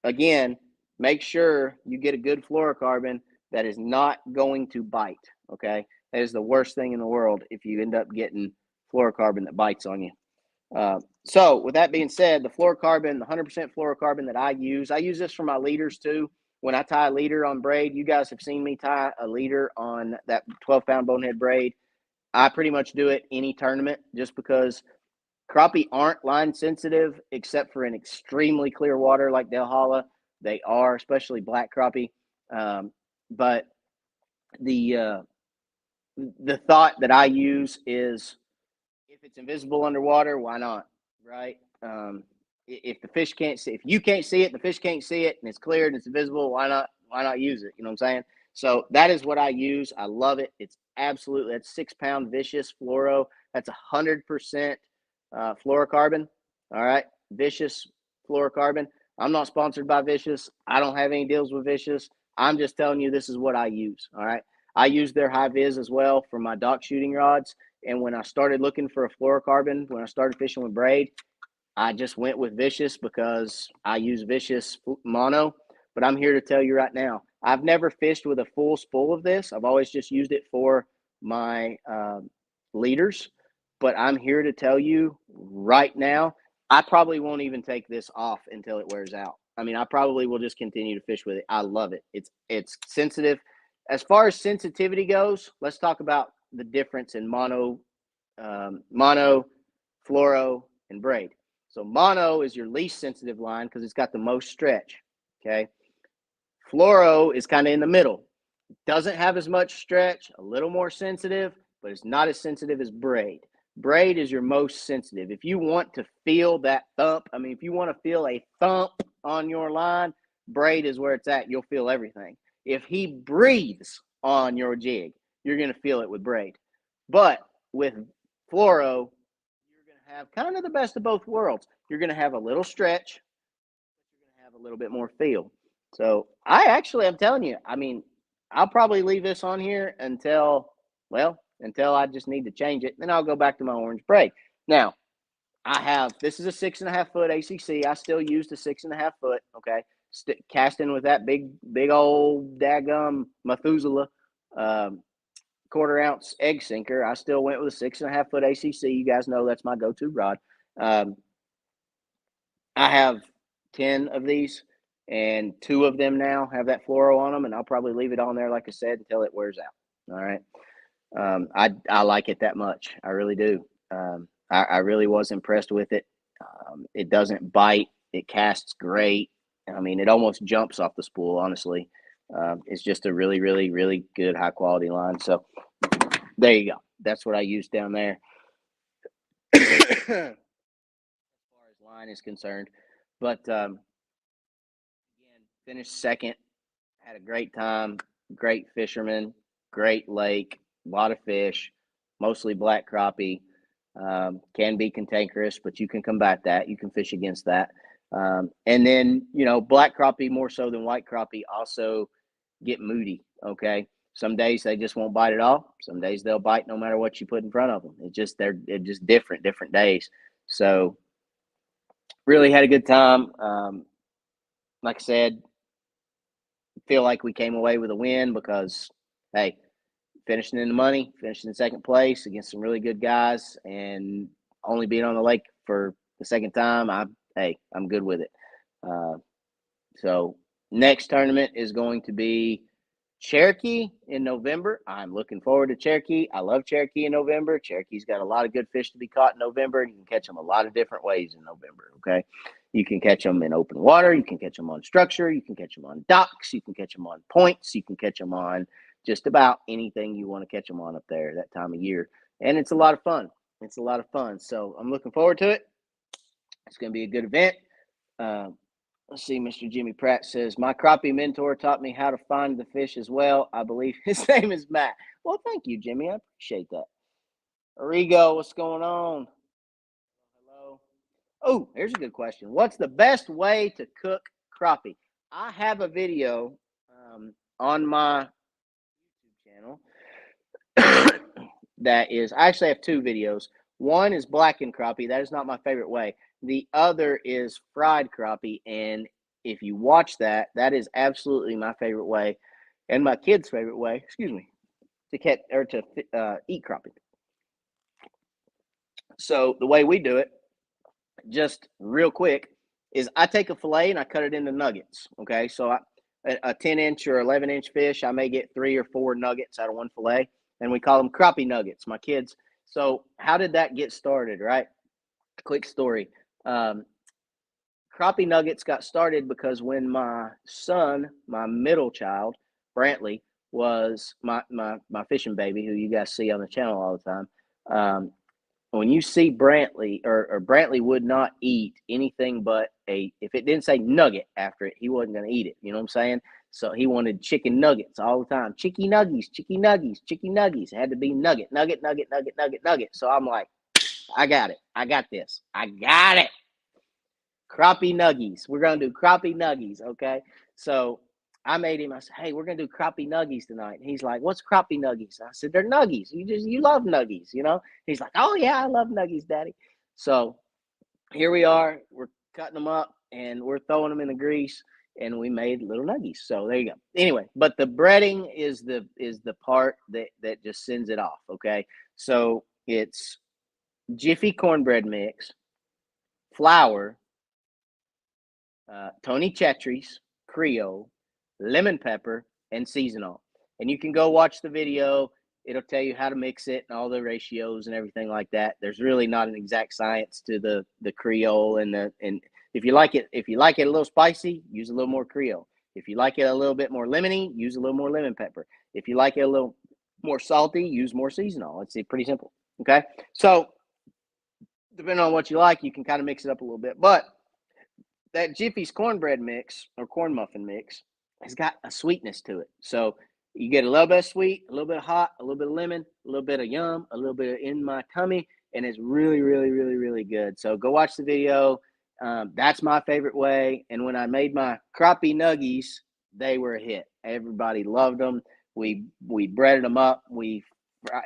again, make sure you get a good fluorocarbon that is not going to bite. Okay. That is the worst thing in the world if you end up getting fluorocarbon that bites on you. So with that being said, the fluorocarbon, the 100% fluorocarbon that I use this for my leaders too. When I tie a leader on braid, you guys have seen me tie a leader on that 12-pound bonehead braid. I pretty much do it any tournament just because crappie aren't line sensitive except for in extremely clear water like Del Holla. They are, especially black crappie. But the thought that I use is, if it's invisible underwater, why not? Right? If the fish can't see, if you can't see it, the fish can't see it, and it's clear and it's invisible, why not? Why not use it? You know what I'm saying? So that is what I use. I love it. It's absolutely, that's 6-pound vicious fluoro. That's 100% fluorocarbon. All right, vicious fluorocarbon. I'm not sponsored by Vicious. I don't have any deals with Vicious. I'm just telling you this is what I use. All right. I use their high vis as well for my dock shooting rods. And when I started looking for a fluorocarbon, when I started fishing with braid, I just went with Vicious because I use Vicious mono. But I'm here to tell you right now, I've never fished with a full spool of this. I've always just used it for my leaders. But I'm here to tell you right now, I probably won't even take this off until it wears out. I mean, I probably will just continue to fish with it. I love it. It's sensitive. As far as sensitivity goes, let's talk about the difference in mono, fluoro, and braid. So mono is your least sensitive line because it's got the most stretch. Okay. Fluoro is kind of in the middle. It doesn't have as much stretch, a little more sensitive, but it's not as sensitive as braid. Braid is your most sensitive. If you want to feel that thump, I mean, if you want to feel a thump on your line, braid is where it's at. You'll feel everything. If he breathes on your jig, you're going to feel it with braid. But with fluoro, you're going to have kind of the best of both worlds. You're going to have a little stretch, but you're going to have a little bit more feel. So I'm telling you, I mean, I'll probably leave this on here until I just need to change it. Then I'll go back to my orange braid. Now, this is a 6.5 foot ACC. I still use the 6.5 foot. Okay. Casting with that big old daggum Methuselah, 1/4 ounce egg sinker. I still went with a 6.5 foot ACC. You guys know that's my go-to rod. I have 10 of these, and 2 of them now have that fluoro on them, and I'll probably leave it on there, like I said, until it wears out. All right. I like it that much. I really do. I really was impressed with it. It doesn't bite. It casts great. I mean, it almost jumps off the spool, honestly. It's just a really, really, really good high quality line. So there you go. That's what I use down there. As far as line is concerned. But again, finished second. Had a great time. Great fisherman. Great lake. A lot of fish. Mostly black crappie. Can be cantankerous, but you can combat that. You can fish against that. And then, black crappie more so than white crappie also get moody. Okay. Some days they just won't bite at all. Some days they'll bite no matter what you put in front of them. They're just different days. So really had a good time. Like I said, feel like we came away with a win because, hey, finishing in the money, finishing in second place against some really good guys, and only being on the lake for the second time, I'm good with it. So next tournament is going to be Cherokee in November. I'm looking forward to Cherokee. I love Cherokee in November. Cherokee's got a lot of good fish to be caught in November, and you can catch them a lot of different ways in November, okay? You can catch them in open water. You can catch them on structure. You can catch them on docks. You can catch them on points. You can catch them on just about anything you want to catch them on up there that time of year. And it's a lot of fun. It's a lot of fun. So I'm looking forward to it. It's going to be a good event. Let's see, Mr. Jimmy Pratt says, my crappie mentor taught me how to find the fish as well. I believe his name is Matt. Well, thank you, Jimmy. I appreciate that. Rigo, what's going on? Hello. Oh, here's a good question. What's the best way to cook crappie? I have a video on my YouTube channel that is, I actually have two videos. One is blackened crappie. That is not my favorite way. The other is fried crappie. And if you watch that, that is absolutely my favorite way and my kids' favorite way, excuse me, to catch or to eat crappie. So the way we do it, just real quick, is I take a fillet and I cut it into nuggets. Okay, so a 10-inch or 11-inch fish, I may get 3 or 4 nuggets out of one fillet, and we call them crappie nuggets. My kids. So how did that get started? Right, quick story. Um, Crappie nuggets got started because when my son, my middle child, Brantley, was my fishing baby, who you guys see on the channel all the time. When you see Brantley, or Brantley would not eat anything but if it didn't say nugget after it, he wasn't going to eat it. You know what I'm saying? So he wanted chicken nuggets all the time. Chicky nuggies, chicky nuggies, chicky nuggies. It had to be nugget, nugget, nugget, nugget, nugget, nugget. So I'm like, I got it. I got this. I got it. Crappie nuggies. We're going to do crappie nuggies. Okay. So I made him, I said, hey, we're going to do crappie nuggies tonight. And he's like, what's crappie nuggies? And I said, they're nuggies. You love nuggies, you know? He's like, oh, yeah, I love nuggies, Daddy. So here we are. We're cutting them up and we're throwing them in the grease, and we made little nuggies. So there you go. Anyway, but the breading is the part that just sends it off. Okay. So it's Jiffy cornbread mix, flour, Tony Chachere's, Creole, lemon pepper, and seasonal. And you can go watch the video. It'll tell you how to mix it and all the ratios and everything like that. There's really not an exact science to the Creole and if you like it a little spicy, use a little more Creole. If you like it a little bit more lemony, use a little more lemon pepper. If you like it a little more salty, use more seasonal. It's pretty simple. Okay, so depending on what you like, you can kind of mix it up a little bit, but that Jiffy's cornbread mix or corn muffin mix has got a sweetness to it. So you get a little bit of sweet, a little bit of hot, a little bit of lemon, a little bit of yum, a little bit of in my tummy, and it's really, really, really, really good. So go watch the video. That's my favorite way. And when I made my crappie nuggies, they were a hit. Everybody loved them. We breaded them up.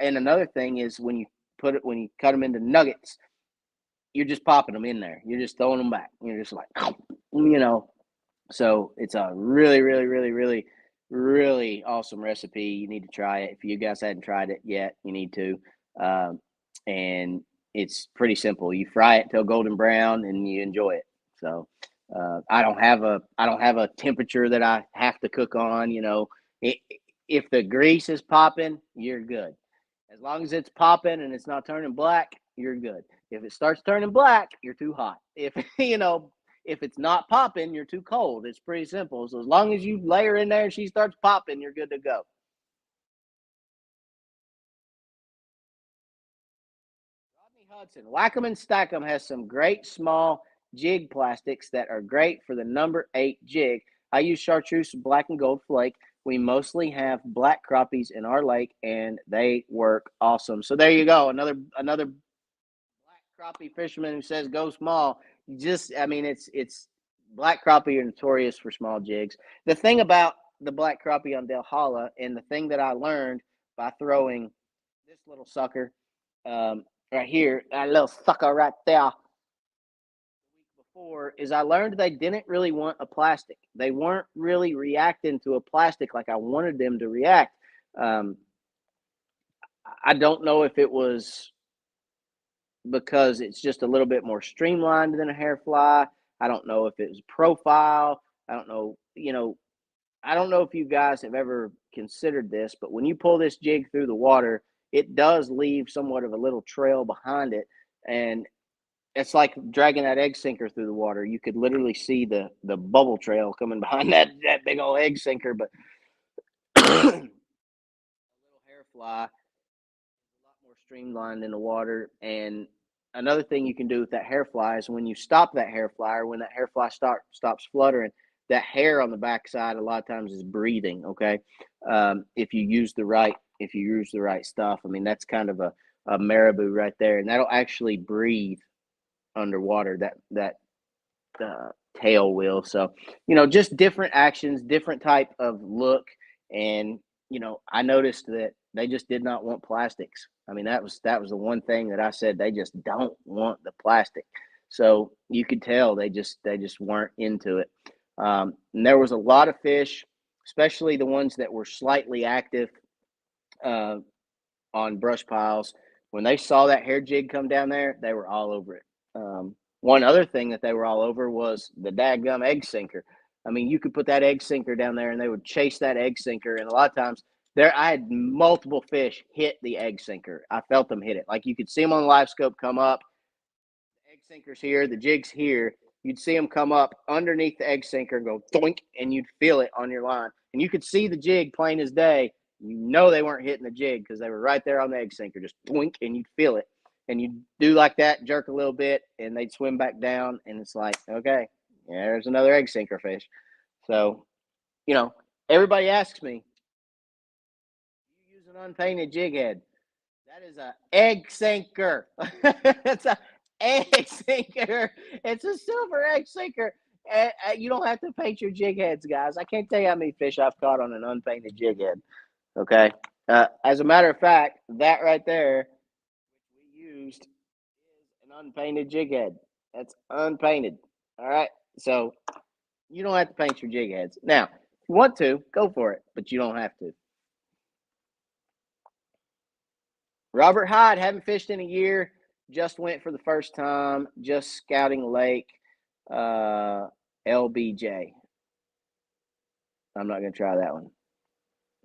And another thing is when you cut them into nuggets, you're just popping them in there. You're just throwing them back. You're just like, you know. So it's a really, really, really, really, really awesome recipe. You need to try it. If you guys hadn't tried it yet, you need to. And it's pretty simple. You fry it till golden brown, and you enjoy it. So I don't have a temperature that I have to cook on. You know, if the grease is popping, you're good. As long as it's popping and it's not turning black, you're good. If it starts turning black, you're too hot. If if it's not popping, you're too cold. It's pretty simple. So as long as you lay her in there and she starts popping, you're good to go. Rodney Hudson, Whack 'em and Stack 'em has some great small jig plastics that are great for the number 8 jig. I use chartreuse black and gold flake. We mostly have black crappies in our lake, and they work awesome. So there you go, another black crappie fisherman who says go small. I mean, it's black crappie are notorious for small jigs. The thing about the black crappie on Del Hala, and the thing that I learned by throwing this little sucker right here, that little sucker right there, the week before, is I learned they didn't really want a plastic. They weren't really reacting to a plastic like I wanted them to react. Um, I don't know if it was because it's just a little bit more streamlined than a hair fly. I don't know if it was profile. I don't know, I don't know if you guys have ever considered this, but when you pull this jig through the water, it does leave somewhat of a little trail behind it. And it's like dragging that egg sinker through the water. You could literally see the bubble trail coming behind that big old egg sinker. But a little hair fly a lot more streamlined in the water. And another thing you can do with that hair fly is when you stop that hair fly, or when that hair fly stops fluttering, that hair on the backside a lot of times is breathing. Okay, if you use the right stuff. I mean, that's kind of a a marabou right there, and that'll actually breathe underwater. That tail will. So, just different actions, different type of look. And, I noticed that they just did not want plastics. I mean, that was the one thing that I said, they just don't want the plastic. So you could tell they just weren't into it. And there was a lot of fish, especially the ones that were slightly active uh, on brush piles. When they saw that hair jig come down there, they were all over it. One other thing that they were all over was the daggum egg sinker. I mean, you could put that egg sinker down there and they would chase that egg sinker. And a lot of times I had multiple fish hit the egg sinker. I felt them hit it. Like you could see them on the live scope come up. The egg sinker's here, the jig's here. You'd see them come up underneath the egg sinker and go doink, and you'd feel it on your line. And you could see the jig plain as day. They weren't hitting the jig because they were right there on the egg sinker, just doink, and you'd feel it. And you'd do like that, jerk a little bit, and they'd swim back down. And it's like, okay, yeah, there's another egg sinker fish. So, everybody asks me, you use an unpainted jig head? That is a egg sinker. It's a egg sinker. It's a silver egg sinker. You don't have to paint your jig heads, guys. I can't tell you how many fish I've caught on an unpainted jig head. Okay. As a matter of fact, that right there, we used is an unpainted jig head. That's unpainted. All right. So you don't have to paint your jig heads. Now, if you want to, go for it, but you don't have to. Robert Hyde, haven't fished in a year. Just went for the first time. Just scouting lake. LBJ. I'm not going to try that one.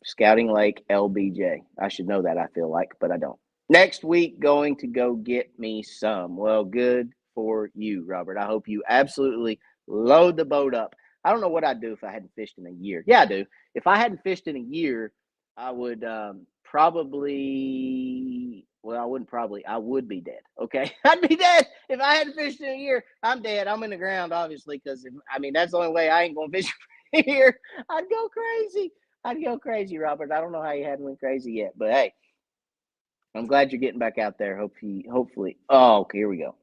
Scouting lake LBJ. I should know that, I feel like, but I don't. Next week, going to go get me some. Well, good for you, Robert. I hope you absolutely load the boat up. I don't know what I'd do if I hadn't fished in a year. Yeah, I do. If I hadn't fished in a year, I would probably, well, I wouldn't probably, I would be dead. Okay. I'd be dead. If I hadn't fished in a year, I'm dead. I'm in the ground, obviously, because, that's the only way I ain't going to fish here. I'd go crazy. Robert. I don't know how you hadn't went crazy yet, but hey, I'm glad you're getting back out there. Hopefully. Oh, okay, here we go.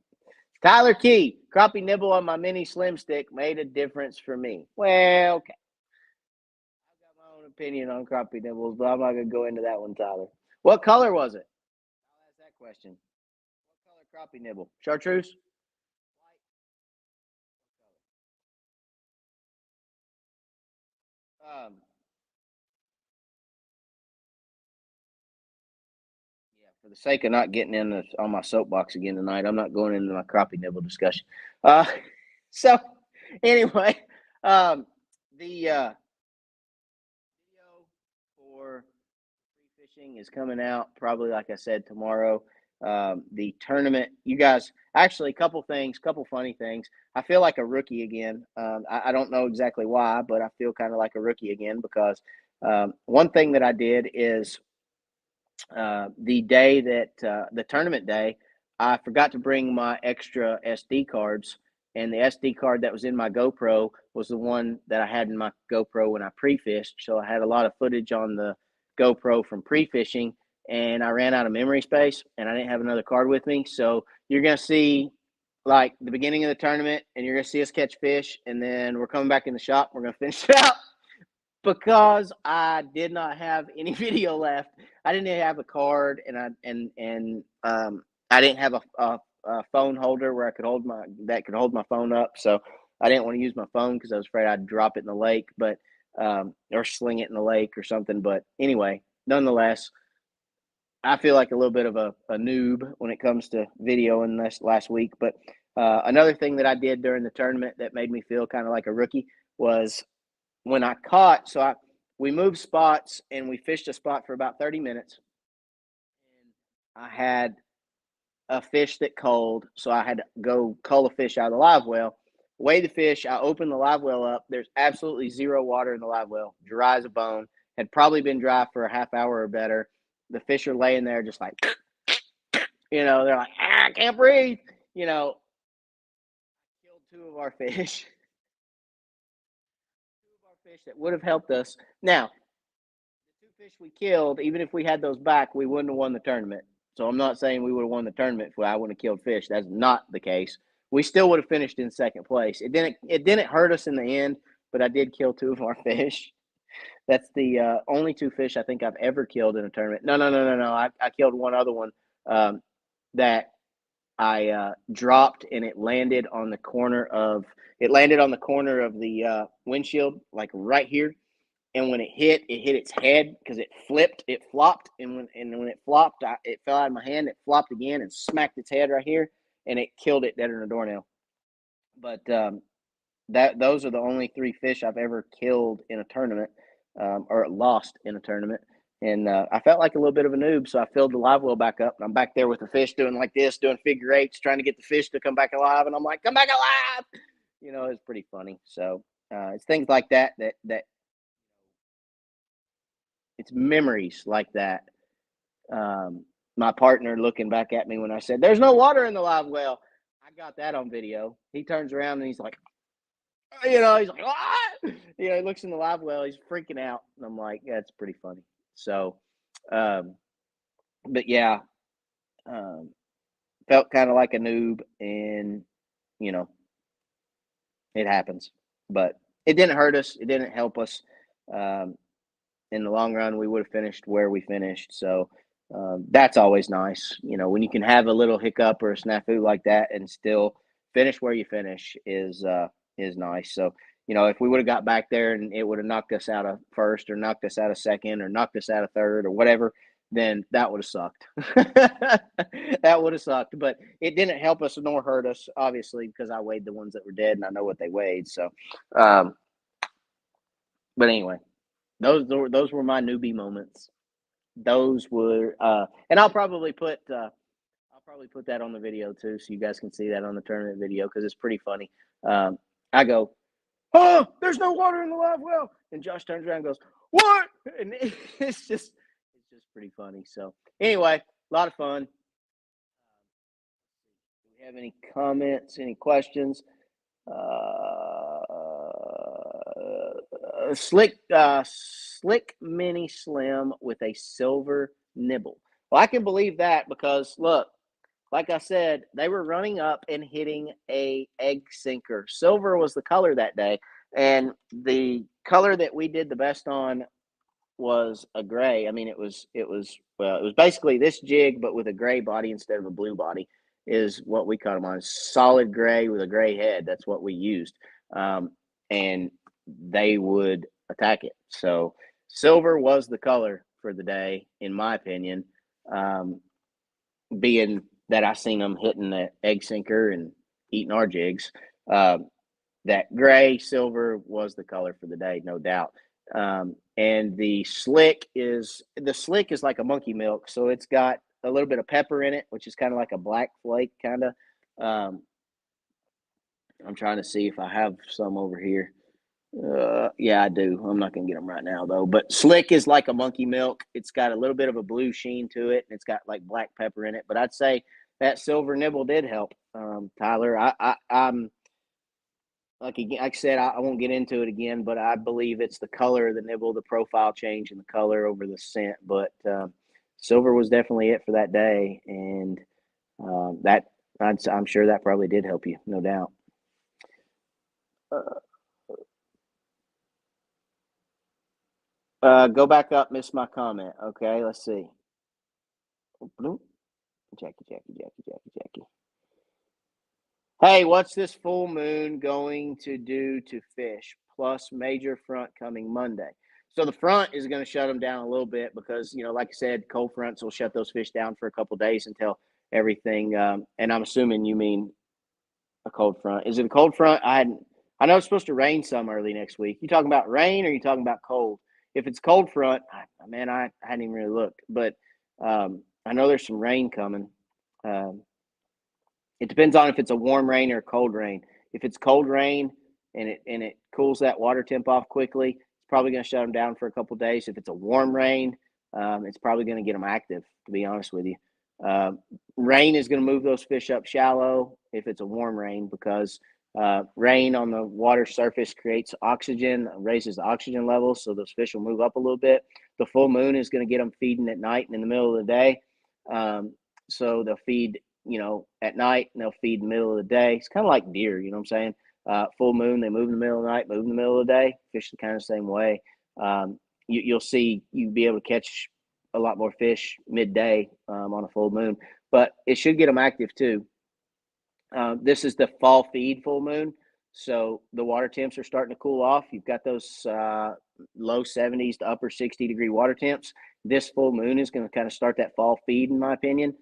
Tyler Key, crappie nibble on my mini slim stick made a difference for me. Well, okay. I've got my own opinion on crappie nibbles, but I'm not going to go into that one, Tyler. What color was it? I'll ask that question. What color crappie nibble? Chartreuse? Um, yeah, for the sake of not getting on my soapbox again tonight, I'm not going into my crappie nibble discussion. So anyway, the video for free fishing is coming out probably, like I said, tomorrow. The tournament, you guys, actually, couple funny things. I feel like a rookie again. I don't know exactly why, but I feel kind of like a rookie again because one thing that I did is the day that the tournament day, I forgot to bring my extra SD cards, and the SD card that was in my GoPro was the one that I had in my GoPro when I pre-fished. So I had a lot of footage on the GoPro from pre-fishing, and I ran out of memory space, and I didn't have another card with me. So you're gonna see like the beginning of the tournament, and you're gonna see us catch fish, and then we're coming back in the shop. We're gonna finish it out because I did not have any video left. I didn't have a card, and I didn't have a phone holder where I could hold my phone up. So I didn't want to use my phone because I was afraid I'd drop it in the lake, but or sling it in the lake or something. But anyway, nonetheless, I feel like a little bit of a noob when it comes to video in this last week. But another thing that I did during the tournament that made me feel kind of like a rookie was when I caught. We moved spots and we fished a spot for about 30 minutes. And I had a fish that culled, so I had to go cull a fish out of the live well. Weigh the fish. I opened the live well up. There's absolutely zero water in the live well, dry as a bone. Had probably been dry for a half hour or better. The fish are laying there just like, they're like, I can't breathe. Killed two of our fish. That would have helped us. Now, the two fish we killed, even if we had those back, we wouldn't have won the tournament. So I'm not saying we would have won the tournament if I wouldn't have killed fish. That's not the case. We still would have finished in second place. It didn't hurt us in the end, but I did kill 2 of our fish. That's the only 2 fish I think I've ever killed in a tournament. No. I killed one other one that I dropped, and it landed on the corner of the windshield, like right here. And when it hit its head because it flopped, and when it flopped, it fell out of my hand. It flopped again and smacked its head right here, and it killed it dead in a doornail. But those are the only 3 fish I've ever killed in a tournament, or lost in a tournament. And I felt like a little bit of a noob, so I filled the live well back up. And I'm back there with the fish doing like this, doing figure eights, trying to get the fish to come back alive. And I'm like, come back alive! It's pretty funny. So it's things like that it's memories like that. My partner looking back at me when I said, there's no water in the live well. I got that on video. He turns around and he's like, he's like, what? He looks in the live well. He's freaking out. And I'm like, yeah, it's pretty funny. So, but yeah, felt kind of like a noob, and, it happens. But it didn't hurt us. It didn't help us. In the long run, we would have finished where we finished. So that's always nice. When you can have a little hiccup or a snafu like that and still finish where you finish is nice. So, if we would have got back there and it would have knocked us out of first or knocked us out of second or knocked us out of third or whatever, then that would have sucked. That would have sucked. But it didn't help us nor hurt us, obviously, because I weighed the ones that were dead and I know what they weighed. So, but anyway. Those were my newbie moments. Those were, and I'll probably put that on the video too, so you guys can see that on the tournament video because it's pretty funny. I go, oh, there's no water in the live well, and Josh turns around and goes, what? And it's just pretty funny. So anyway, a lot of fun. Do we have any comments? Any questions? Slick mini slim with a silver nibble. Well, I can believe that because look, like I said, they were running up and hitting a egg sinker. Silver was the color that day, and the color that we did the best on was a gray. I mean, it was basically this jig, but with a gray body instead of a blue body is what we caught them on. Solid gray with a gray head. That's what we used. And they would attack it. So silver was the color for the day, in my opinion, being that I seen them hitting the egg sinker and eating our jigs. That gray silver was the color for the day, no doubt. And the slick is like a monkey milk. So it's got a little bit of pepper in it, which is kind of like a black flake kind of. I'm trying to see if I have some over here. Yeah, I do. I'm not going to get them right now, though. But slick is like a monkey milk. It's got a little bit of a blue sheen to it, and it's got like black pepper in it. But I'd say that silver nibble did help, Tyler. I'm like I said, I won't get into it again, but I believe it's the color of the nibble, the profile change, and the color over the scent. But silver was definitely it for that day, and I'm sure that probably did help you, no doubt. Go back up, missed my comment. Okay, let's see. Jackie. Hey, what's this full moon going to do to fish? Plus major front coming Monday. So the front is going to shut them down a little bit because, like I said, cold fronts will shut those fish down for a couple of days until everything. And I'm assuming you mean a cold front. Is it a cold front? I know it's supposed to rain some early next week. You talking about rain or you talking about cold? If it's cold front, I hadn't even really looked, but I know there's some rain coming. It depends on if it's a warm rain or a cold rain. If it's cold rain and it cools that water temp off quickly, it's probably going to shut them down for a couple of days. If it's a warm rain, it's probably going to get them active, to be honest with you. Rain is going to move those fish up shallow if it's a warm rain because rain on the water surface creates oxygen, raises the oxygen levels, so those fish will move up a little bit. The full moon is going to get them feeding at night and in the middle of the day. So they'll feed, at night, and they'll feed in the middle of the day. It's kind of like deer, you know what I'm saying? Full moon, they move in the middle of the night, move in the middle of the day. Fish the kind of same way. You'll see you'll be able to catch a lot more fish midday on a full moon, but it should get them active too. This is the fall feed full moon, so the water temps are starting to cool off. You've got those low 70s to upper 60-degree water temps. This full moon is going to kind of start that fall feed, in my opinion.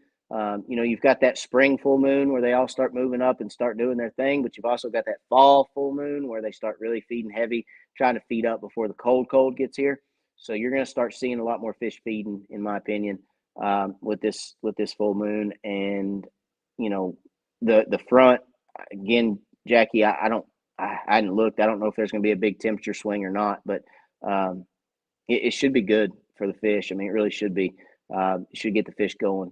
You've got that spring full moon where they all start moving up and start doing their thing, but you've also got that fall full moon where they start really feeding heavy, trying to feed up before the cold gets here. So you're going to start seeing a lot more fish feeding, in my opinion, with this full moon. And the front, again, Jackie, I hadn't looked. I don't know if there's going to be a big temperature swing or not, but it should be good for the fish. I mean, it really should be. It should get the fish going.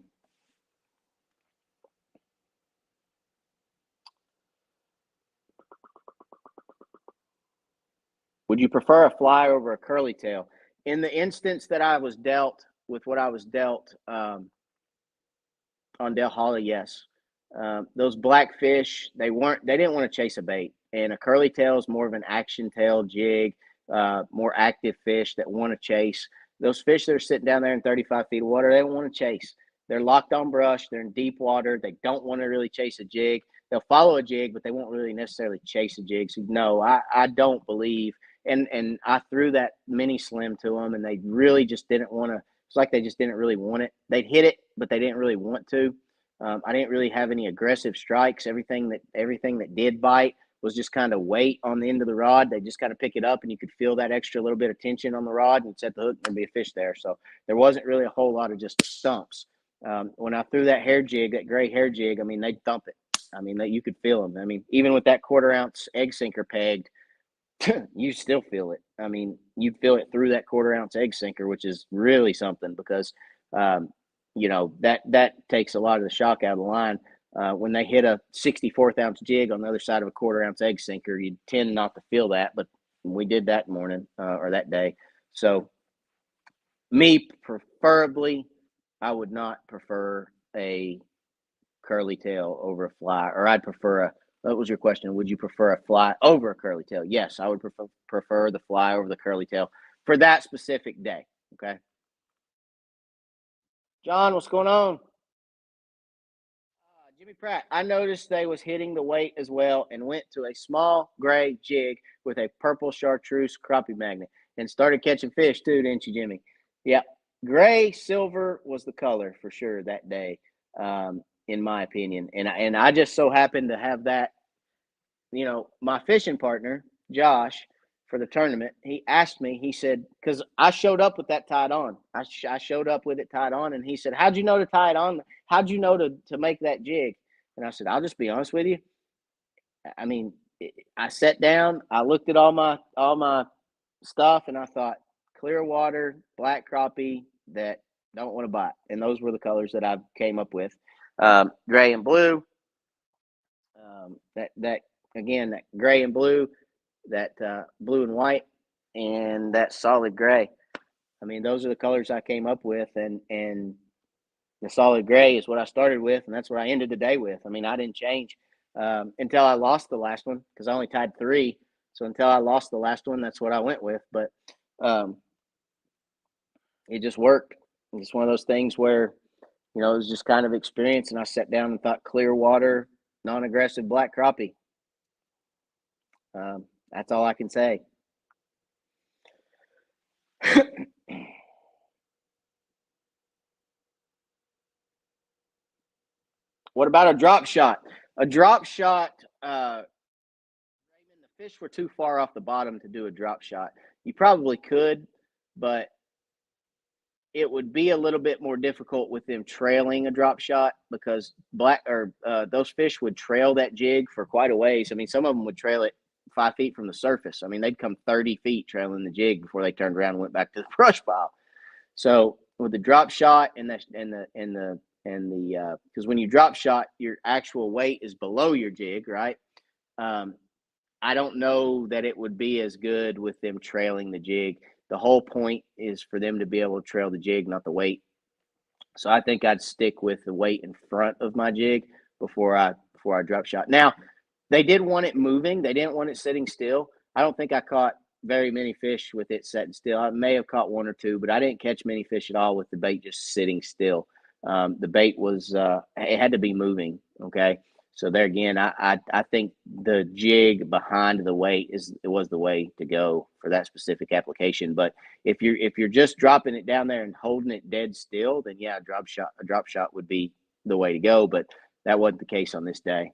Would you prefer a fly over a curly tail? In the instance that I was dealt with what I was dealt on Del Holly, yes. Those blackfish, they didn't want to chase a bait, and a curly tail is more of an action tail jig, more active fish that want to chase. Those fish that are sitting down there in 35 feet of water, they don't want to chase. They're locked on brush. They're in deep water. They don't want to really chase a jig. They'll follow a jig, but they won't really necessarily chase a jig. So no, I don't believe. And I threw that mini slim to them, and they really just didn't want to. It's like they just didn't really want it. They'd hit it, but they didn't really want to. I didn't really have any aggressive strikes. Everything that did bite was just kind of weight on the end of the rod. They just kind of pick it up, and you could feel that extra little bit of tension on the rod, and set the hook, and there'd be a fish there. So there wasn't really a whole lot of just stumps. When I threw that hair jig, that gray hair jig, I mean, they'd thump it. I mean, you could feel them. I mean, even with that 1/4-ounce egg sinker pegged, you still feel it. I mean, you feel it through that 1/4-ounce egg sinker, which is really something because that takes a lot of the shock out of the line. When they hit a 64th-ounce jig on the other side of a 1/4-ounce egg sinker, you tend not to feel that, but we did that morning or that day. So me, preferably, I would not prefer a curly tail over a fly, or I'd prefer what was your question? Would you prefer a fly over a curly tail? Yes, I would prefer the fly over the curly tail for that specific day. Okay. John, what's going on? Jimmy Pratt. I noticed they was hitting the weight as well and went to a small gray jig with a purple chartreuse crappie magnet and started catching fish too, didn't you, Jimmy? Yeah. Gray silver was the color for sure that day, in my opinion. And I just so happened to have that. My fishing partner, Josh, for the tournament, he asked me, he said, because I showed up with that tied on. I showed up with it tied on, and he said, how'd you know to tie it on? How'd you know to make that jig? And I said, I'll just be honest with you. I mean, I sat down, I looked at all my stuff, and I thought, clear water, black crappie that don't want to bite. And those were the colors that I came up with. Gray and blue. That again, that gray and blue, that blue and white, and that solid gray. I mean, those are the colors I came up with, and the solid gray is what I started with, and that's what I ended the day with. I mean, I didn't change until I lost the last one because I only tied 3. So until I lost the last one, that's what I went with. But it just worked. It's one of those things where it was just kind of experience, and I sat down and thought clear water, non-aggressive black crappie. That's all I can say. What about a drop shot? A drop shot, the fish were too far off the bottom to do a drop shot. You probably could, but it would be a little bit more difficult with them trailing a drop shot because those fish would trail that jig for quite a ways. I mean, some of them would trail it 5 feet from the surface. I mean, they'd come 30 feet trailing the jig before they turned around and went back to the brush pile. So with the drop shot and the because when you drop shot, your actual weight is below your jig, right? I don't know that it would be as good with them trailing the jig. The whole point is for them to be able to trail the jig, not the weight. So I think I'd stick with the weight in front of my jig before I drop shot. Now, they did want it moving. They didn't want it sitting still. I don't think I caught very many fish with it sitting still. I may have caught one or two, but I didn't catch many fish at all with the bait just sitting still. The bait was it had to be moving. Okay, so there again, I think the jig behind the weight was the way to go for that specific application. But if you're just dropping it down there and holding it dead still, then yeah, a drop shot would be the way to go. But that wasn't the case on this day.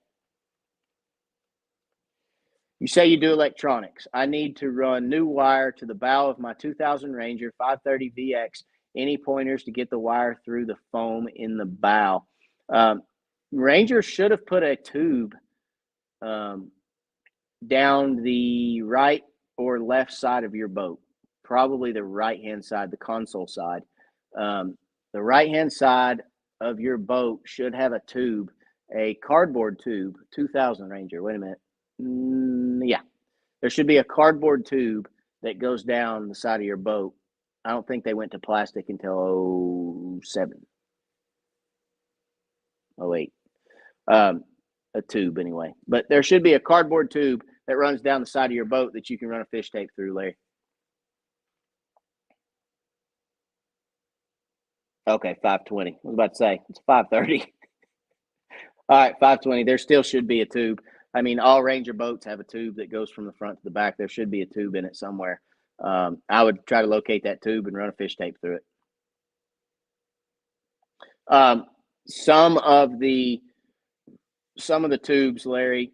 You say you do electronics. I need to run new wire to the bow of my 2000 Ranger 530 VX. Any pointers to get the wire through the foam in the bow? Ranger should have put a tube down the right or left side of your boat, probably the right-hand side, the console side. The right-hand side of your boat should have a tube, a cardboard tube, 2000 Ranger. Wait a minute. Yeah, there should be a cardboard tube that goes down the side of your boat. I don't think they went to plastic until 07. 08. A tube anyway. But there should be a cardboard tube that runs down the side of your boat that you can run a fish tape through, Larry. Okay, 520. I was about to say, it's 530. All right, 520. There still should be a tube. I mean, all Ranger boats have a tube that goes from the front to the back. There should be a tube in it somewhere. I would try to locate that tube and run a fish tape through it. Some of the tubes, Larry,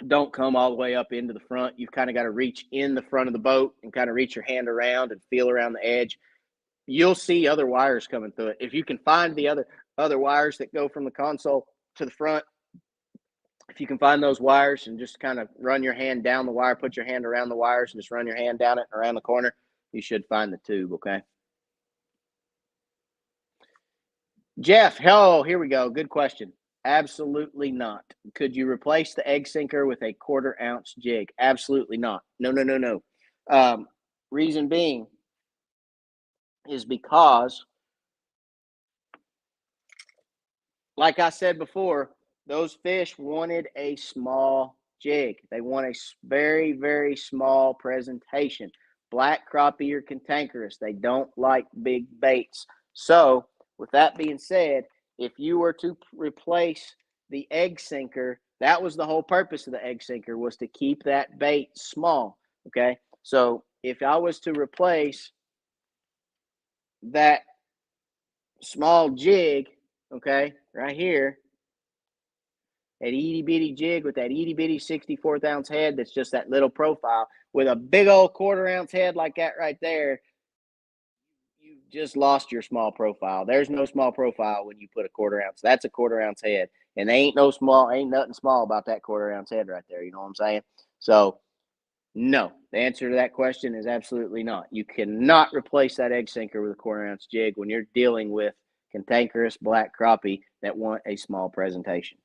don't come all the way up into the front. You've kind of got to reach in the front of the boat and kind of reach your hand around and feel around the edge. You'll see other wires coming through it. If you can find the other wires that go from the console to the front, if you can find those wires and just kind of run your hand down the wire, put your hand around the wires and just run your hand down it around the corner, you should find the tube, okay? Jeff, here we go. Good question. Absolutely not. Could you replace the egg sinker with a 1/4 ounce jig? Absolutely not. No. Reason being is because, like I said before, those fish wanted a small jig. They want a very, very small presentation. Black crappie or cantankerous. They don't like big baits. So, with that being said, if you were to replace the egg sinker, that was the whole purpose of the egg sinker, was to keep that bait small. Okay, so if I was to replace that small jig, okay, right here, that itty bitty jig with that itty bitty 64th ounce head that's just that little profile with a big old 1/4 ounce head like that right there, you just lost your small profile. There's no small profile when you put a 1/4 ounce. That's a 1/4 ounce head, and ain't nothing small about that 1/4 ounce head right there. You know what I'm saying? So, no, the answer to that question is absolutely not. You cannot replace that egg sinker with a 1/4 ounce jig when you're dealing with cantankerous black crappie that want a small presentation.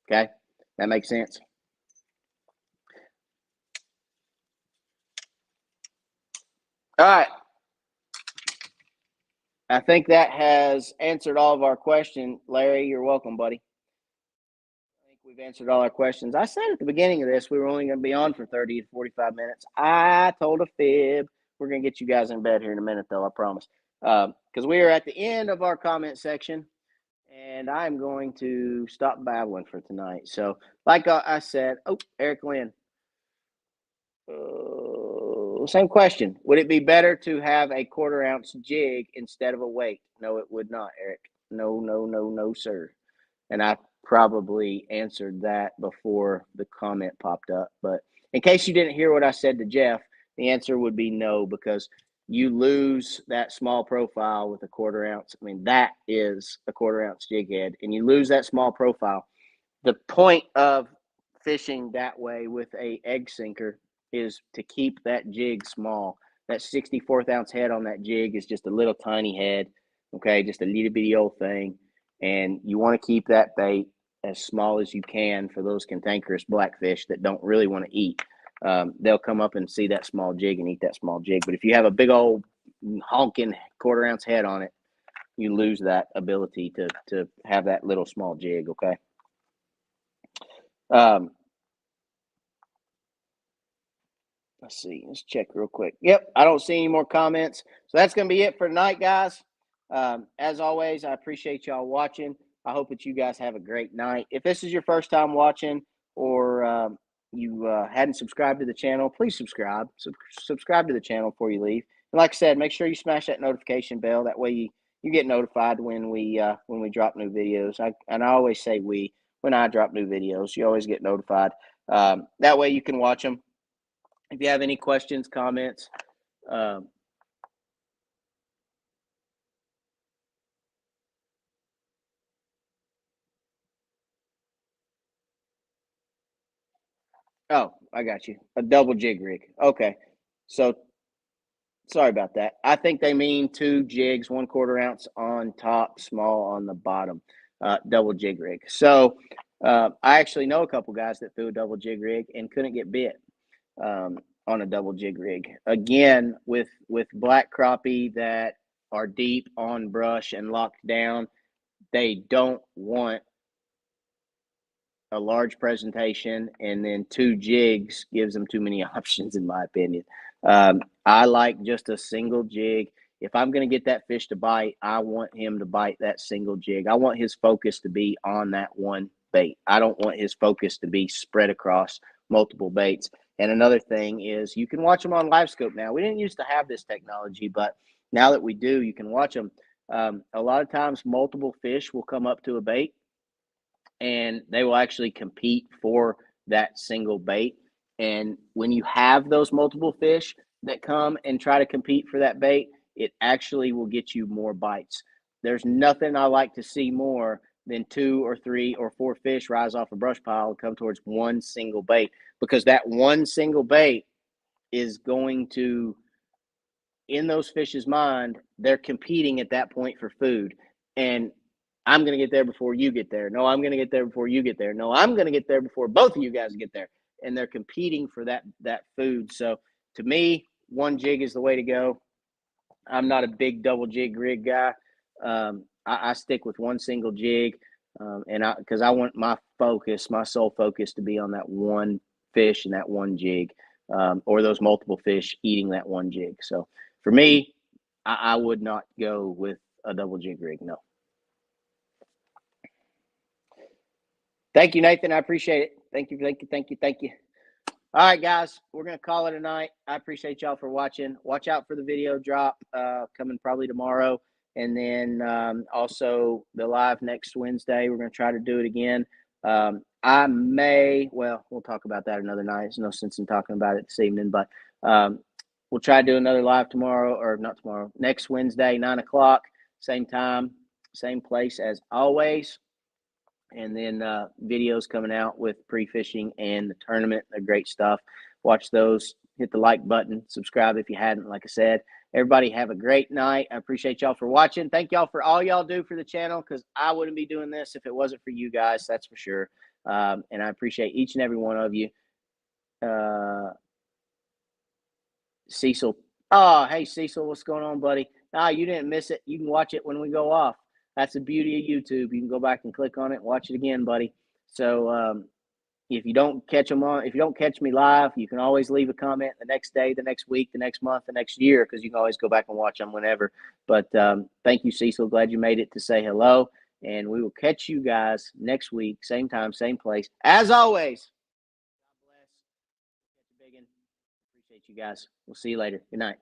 Okay, that makes sense. All right. I think that has answered all of our questions. Larry, you're welcome, buddy. I think we've answered all our questions. I said at the beginning of this, we were only going to be on for 30 to 45 minutes. I told a fib. We're going to get you guys in bed here in a minute, though, I promise. Because we are at the end of our comment section, and I'm going to stop babbling for tonight. So, like I said, Eric Lynn. Same question. Would it be better to have a 1/4 ounce jig instead of a weight? No, it would not, Eric. No, sir. And I probably answered that before the comment popped up. But in case you didn't hear what I said to Jeff, the answer would be no, because you lose that small profile with a 1/4 ounce. I mean, that is a 1/4 ounce jig head, and you lose that small profile. The point of fishing that way with a egg sinker is to keep that jig small. That 64th ounce head on that jig is just a little tiny head, okay, just a little bitty old thing. And you want to keep that bait as small as you can for those cantankerous blackfish that don't really want to eat. They'll come up and see that small jig and eat that small jig. But if you have a big old honking quarter-ounce head on it, you lose that ability to have that little small jig, okay? Let's see. Let's check real quick. Yep, I don't see any more comments. So that's going to be it for tonight, guys. As always, I appreciate y'all watching. I hope that you guys have a great night. If this is your first time watching or you hadn't subscribed to the channel, please subscribe. Subscribe to the channel before you leave. And like I said, make sure you smash that notification bell. That way you get notified when we drop new videos. I always say when I drop new videos, you always get notified. That way you can watch them. If you have any questions, comments, oh, I got you. A double jig rig. Okay. So sorry about that. I think they mean 2 jigs, 1/4 ounce on top, small on the bottom, double jig rig. So I actually know a couple guys that threw a double jig rig and couldn't get bit. On a double jig rig. Again, with black crappie that are deep on brush and locked down, they don't want a large presentation, and then 2 jigs gives them too many options, in my opinion. I like just a single jig. If I'm going to get that fish to bite, I want him to bite that single jig. I want his focus to be on that one bait. I don't want his focus to be spread across multiple baits. And another thing is you can watch them on live scope now. We didn't used to have this technology, but now that we do, you can watch them. A lot of times multiple fish will come up to a bait and they will actually compete for that single bait. And when you have those multiple fish that come and try to compete for that bait, it actually will get you more bites. There's nothing I like to see more than 2 or 3 or 4 fish rise off a brush pile and come towards one single bait, because that one single bait is going to, in those fish's mind, they're competing at that point for food. And I'm going to get there before you get there. No, I'm going to get there before you get there. No, I'm going to get there before both of you guys get there. And they're competing for that food. So to me, 1 jig is the way to go. I'm not a big double jig rig guy. I stick with 1 single jig, because I want my sole focus to be on that one fish and that 1 jig, or those multiple fish eating that 1 jig. So for me, I would not go with a double jig rig. No. Thank you, Nathan. I appreciate it. Thank you. All right, guys, we're going to call it a night. I appreciate y'all for watching. Watch out for the video drop coming probably tomorrow. And then also the live next Wednesday. We're going to try to do it again. We'll talk about that another night. There's no sense in talking about it this evening, but we'll try to do another live tomorrow, or not tomorrow, next Wednesday, 9 o'clock, same time, same place as always. And then videos coming out with pre-fishing and the tournament. They're great stuff. Watch those. Hit the like button. Subscribe if you hadn't, like I said. Everybody have a great night. I appreciate y'all for watching. Thank y'all for all y'all do for the channel, because I wouldn't be doing this if it wasn't for you guys. That's for sure. And I appreciate each and every one of you. Cecil. Oh, hey, Cecil. What's going on, buddy? You didn't miss it. You can watch it when we go off. That's the beauty of YouTube. You can go back and click on it and watch it again, buddy. So if you don't catch me live, you can always leave a comment the next day, the next week, the next month, the next year, because you can always go back and watch them whenever. But thank you, Cecil. Glad you made it to say hello. And we will catch you guys next week, same time, same place. As always, God bless. Catch a big one. Appreciate you guys. We'll see you later. Good night.